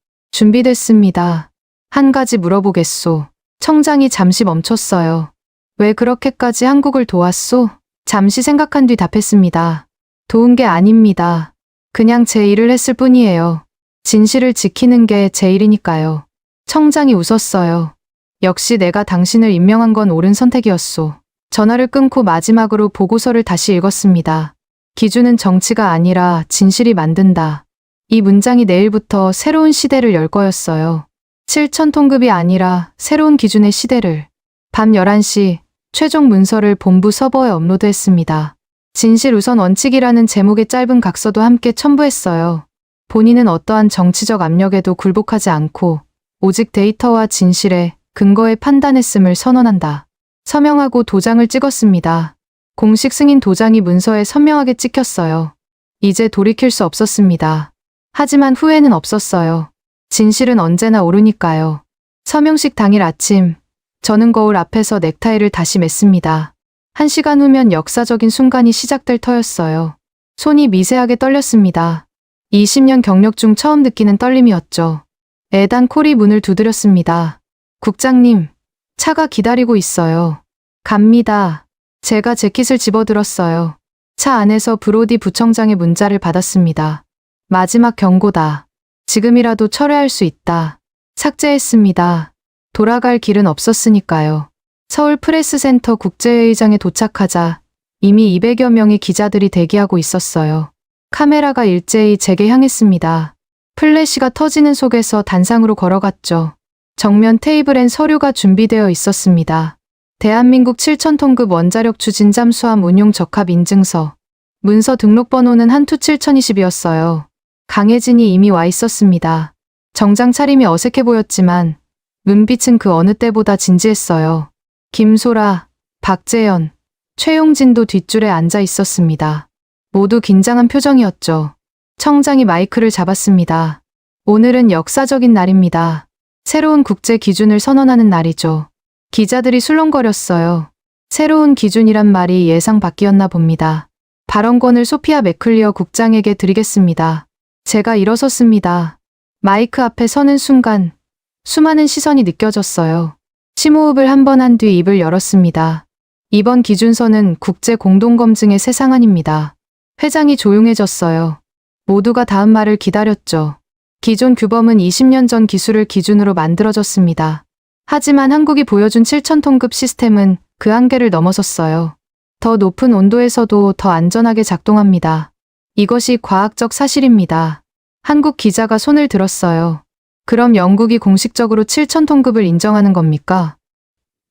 준비됐습니다. 한 가지 물어보겠소. 청장이 잠시 멈췄어요. 왜 그렇게까지 한국을 도왔소? 잠시 생각한 뒤 답했습니다. 도운 게 아닙니다. 그냥 제 일을 했을 뿐이에요. 진실을 지키는 게 제 일이니까요. 청장이 웃었어요. 역시 내가 당신을 임명한 건 옳은 선택이었소. 전화를 끊고 마지막으로 보고서를 다시 읽었습니다. 기준은 정치가 아니라 진실이 만든다. 이 문장이 내일부터 새로운 시대를 열 거였어요. 7,000톤급이 아니라 새로운 기준의 시대를. 밤 11시 최종 문서를 본부 서버에 업로드했습니다. 진실 우선 원칙이라는 제목의 짧은 각서도 함께 첨부했어요. 본인은 어떠한 정치적 압력에도 굴복하지 않고 오직 데이터와 진실에 근거에 판단했음을 선언한다. 서명하고 도장을 찍었습니다. 공식 승인 도장이 문서에 선명하게 찍혔어요. 이제 돌이킬 수 없었습니다. 하지만 후회는 없었어요. 진실은 언제나 옳으니까요. 서명식 당일 아침, 저는 거울 앞에서 넥타이를 다시 맸습니다. 1시간 후면 역사적인 순간이 시작될 터였어요. 손이 미세하게 떨렸습니다. 20년 경력 중 처음 느끼는 떨림이었죠. 애단 콜이 문을 두드렸습니다. 국장님, 차가 기다리고 있어요. 갑니다. 제가 재킷을 집어들었어요. 차 안에서 브로디 부청장의 문자를 받았습니다. 마지막 경고다. 지금이라도 철회할 수 있다. 삭제했습니다. 돌아갈 길은 없었으니까요. 서울 프레스센터 국제회의장에 도착하자 이미 200여 명의 기자들이 대기하고 있었어요. 카메라가 일제히 제게 향했습니다. 플래시가 터지는 속에서 단상으로 걸어갔죠. 정면 테이블엔 서류가 준비되어 있었습니다. 대한민국 7,000톤급 원자력 추진 잠수함 운용 적합 인증서. 문서 등록 번호는 한투 7020이었어요. 강혜진이 이미 와 있었습니다. 정장 차림이 어색해 보였지만 눈빛은 그 어느 때보다 진지했어요. 김소라, 박재현, 최용진도 뒷줄에 앉아 있었습니다. 모두 긴장한 표정이었죠. 청장이 마이크를 잡았습니다. 오늘은 역사적인 날입니다. 새로운 국제 기준을 선언하는 날이죠. 기자들이 술렁거렸어요. 새로운 기준이란 말이 예상 밖이었나 봅니다. 발언권을 소피아 맥클리어 국장에게 드리겠습니다. 제가 일어섰습니다. 마이크 앞에 서는 순간 수많은 시선이 느껴졌어요. 심호흡을 한 번 한 뒤 입을 열었습니다. 이번 기준서는 국제 공동검증의 새 상한입니다. 회장이 조용해졌어요. 모두가 다음 말을 기다렸죠. 기존 규범은 20년 전 기술을 기준으로 만들어졌습니다. 하지만 한국이 보여준 7,000톤급 시스템은 그 한계를 넘어섰어요. 더 높은 온도에서도 더 안전하게 작동합니다. 이것이 과학적 사실입니다. 한국 기자가 손을 들었어요. 그럼 영국이 공식적으로 7,000톤급을 인정하는 겁니까?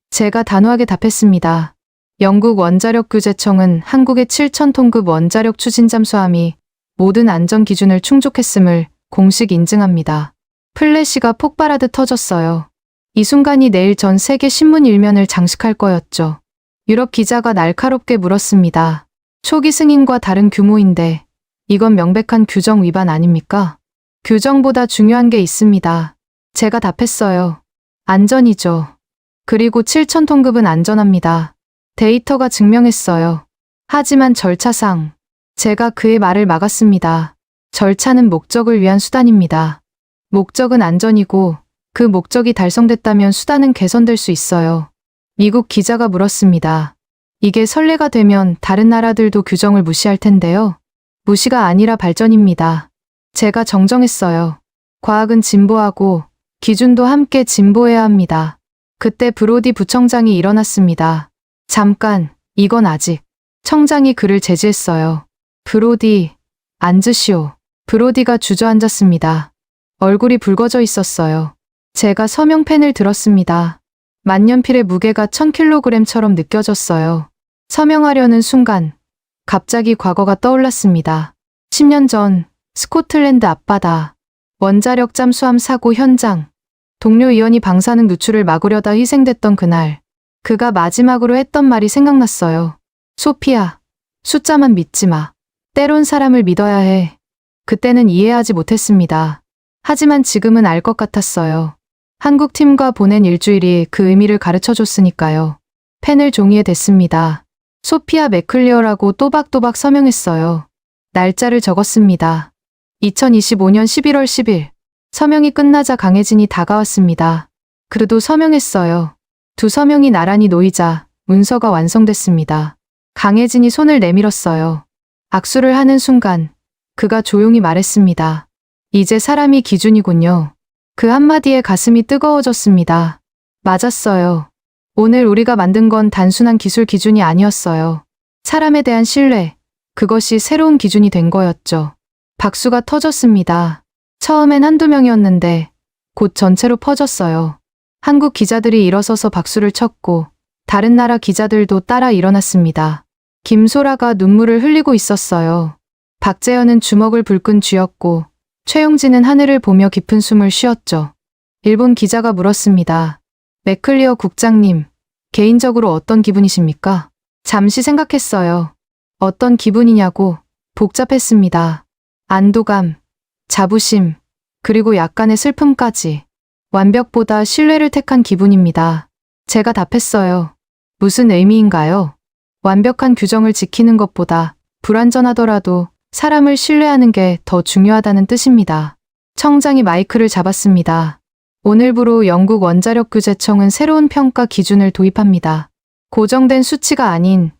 제가 단호하게 답했습니다. 영국 원자력 규제청은 한국의 7,000톤급 원자력 추진 잠수함이 모든 안전 기준을 충족했음을 공식 인증합니다. 플래시가 폭발하듯 터졌어요. 이 순간이 내일 전 세계 신문 일면을 장식할 거였죠. 유럽 기자가 날카롭게 물었습니다. 초기 승인과 다른 규모인데 이건 명백한 규정 위반 아닙니까? 규정보다 중요한 게 있습니다. 제가 답했어요. 안전이죠. 그리고 7,000톤급은 안전합니다. 데이터가 증명했어요. 하지만 절차상 제가 그의 말을 막았습니다. 절차는 목적을 위한 수단입니다. 목적은 안전이고 그 목적이 달성됐다면 수단은 개선될 수 있어요. 미국 기자가 물었습니다. 이게 선례가 되면 다른 나라들도 규정을 무시할 텐데요. 무시가 아니라 발전입니다. 제가 정정했어요. 과학은 진보하고 기준도 함께 진보해야 합니다. 그때 브로디 부청장이 일어났습니다. 잠깐, 이건 아직. 청장이 그를 제지했어요. 브로디, 앉으시오. 브로디가 주저앉았습니다. 얼굴이 붉어져 있었어요. 제가 서명펜을 들었습니다. 만년필의 무게가 1000kg처럼 느껴졌어요. 서명하려는 순간 갑자기 과거가 떠올랐습니다. 10년 전 스코틀랜드 앞바다 원자력 잠수함 사고 현장 동료 의원이 방사능 누출을 막으려다 희생됐던 그날 그가 마지막으로 했던 말이 생각났어요. 소피야, 숫자만 믿지 마. 때론 사람을 믿어야 해. 그때는 이해하지 못했습니다. 하지만 지금은 알 것 같았어요. 한국 팀과 보낸 일주일이 그 의미를 가르쳐 줬으니까요. 펜을 종이에 댔습니다. 소피아 맥클리어라고 또박또박 서명했어요. 날짜를 적었습니다. 2025년 11월 10일. 서명이 끝나자 강혜진이 다가왔습니다. 그래도 서명했어요. 두 서명이 나란히 놓이자 문서가 완성됐습니다. 강혜진이 손을 내밀었어요. 악수를 하는 순간 그가 조용히 말했습니다. 이제 사람이 기준이군요. 그 한마디에 가슴이 뜨거워졌습니다. 맞았어요. 오늘 우리가 만든 건 단순한 기술 기준이 아니었어요. 사람에 대한 신뢰, 그것이 새로운 기준이 된 거였죠. 박수가 터졌습니다. 처음엔 한두 명이었는데 곧 전체로 퍼졌어요. 한국 기자들이 일어서서 박수를 쳤고 다른 나라 기자들도 따라 일어났습니다. 김소라가 눈물을 흘리고 있었어요. 박재현은 주먹을 불끈 쥐었고 최용진은 하늘을 보며 깊은 숨을 쉬었죠. 일본 기자가 물었습니다. 맥클리어 국장님, 개인적으로 어떤 기분이십니까? 잠시 생각했어요. 어떤 기분이냐고. 복잡했습니다. 안도감, 자부심, 그리고 약간의 슬픔까지. 완벽보다 신뢰를 택한 기분입니다. 제가 답했어요. 무슨 의미인가요? 완벽한 규정을 지키는 것보다 불완전하더라도 사람을 신뢰하는 게 더 중요하다는 뜻입니다. 청장이 마이크를 잡았습니다. 오늘부로 영국 원자력규제청은 새로운 평가 기준을 도입합니다. 고정된 수치가 아닌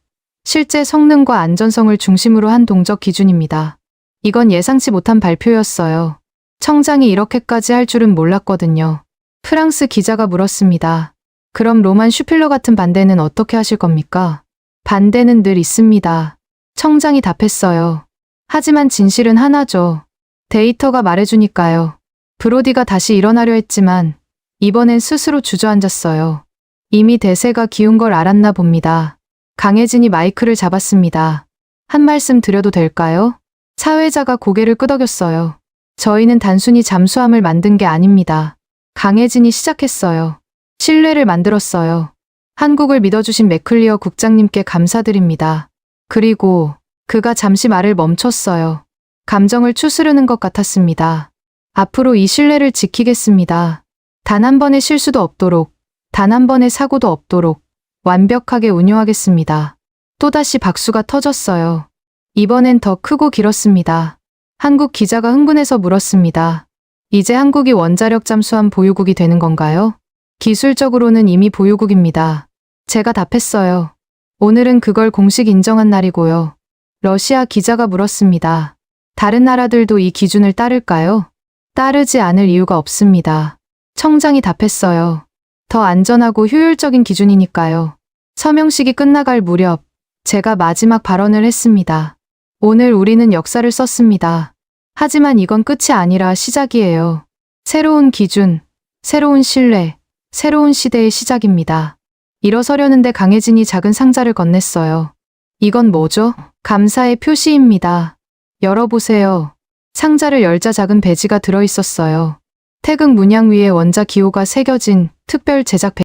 실제 성능과 안전성을 중심으로 한 동적 기준입니다. 이건 예상치 못한 발표였어요. 청장이 이렇게까지 할 줄은 몰랐거든요. 프랑스 기자가 물었습니다. 그럼 로만 슈필러 같은 반대는 어떻게 하실 겁니까? 반대는 늘 있습니다. 청장이 답했어요. 하지만 진실은 하나죠. 데이터가 말해주니까요. 브로디가 다시 일어나려 했지만 이번엔 스스로 주저앉았어요. 이미 대세가 기운 걸 알았나 봅니다. 강혜진이 마이크를 잡았습니다. 한 말씀 드려도 될까요? 사회자가 고개를 끄덕였어요. 저희는 단순히 잠수함을 만든 게 아닙니다. 강혜진이 시작했어요. 신뢰를 만들었어요. 한국을 믿어주신 맥클리어 국장님께 감사드립니다. 그리고 그가 잠시 말을 멈췄어요. 감정을 추스르는 것 같았습니다. 앞으로 이 신뢰를 지키겠습니다. 단 한 번의 실수도 없도록, 단 한 번의 사고도 없도록 완벽하게 운용하겠습니다. 또다시 박수가 터졌어요. 이번엔 더 크고 길었습니다. 한국 기자가 흥분해서 물었습니다. 이제 한국이 원자력 잠수함 보유국이 되는 건가요? 기술적으로는 이미 보유국입니다. 제가 답했어요. 오늘은 그걸 공식 인정한 날이고요. 러시아 기자가 물었습니다. 다른 나라들도 이 기준을 따를까요? 따르지 않을 이유가 없습니다. 청장이 답했어요. 더 안전하고 효율적인 기준이니까요. 서명식이 끝나갈 무렵 제가 마지막 발언을 했습니다. 오늘 우리는 역사를 썼습니다. 하지만 이건 끝이 아니라 시작이에요. 새로운 기준, 새로운 신뢰, 새로운 시대의 시작입니다. 일어서려는데 강혜진이 작은 상자를 건넸어요. 이건 뭐죠? 감사의 표시입니다. 열어보세요. 상자를 열자 작은 배지가 들어있었어요. 태극 문양 위에 원자 기호가 새겨진 특별 제작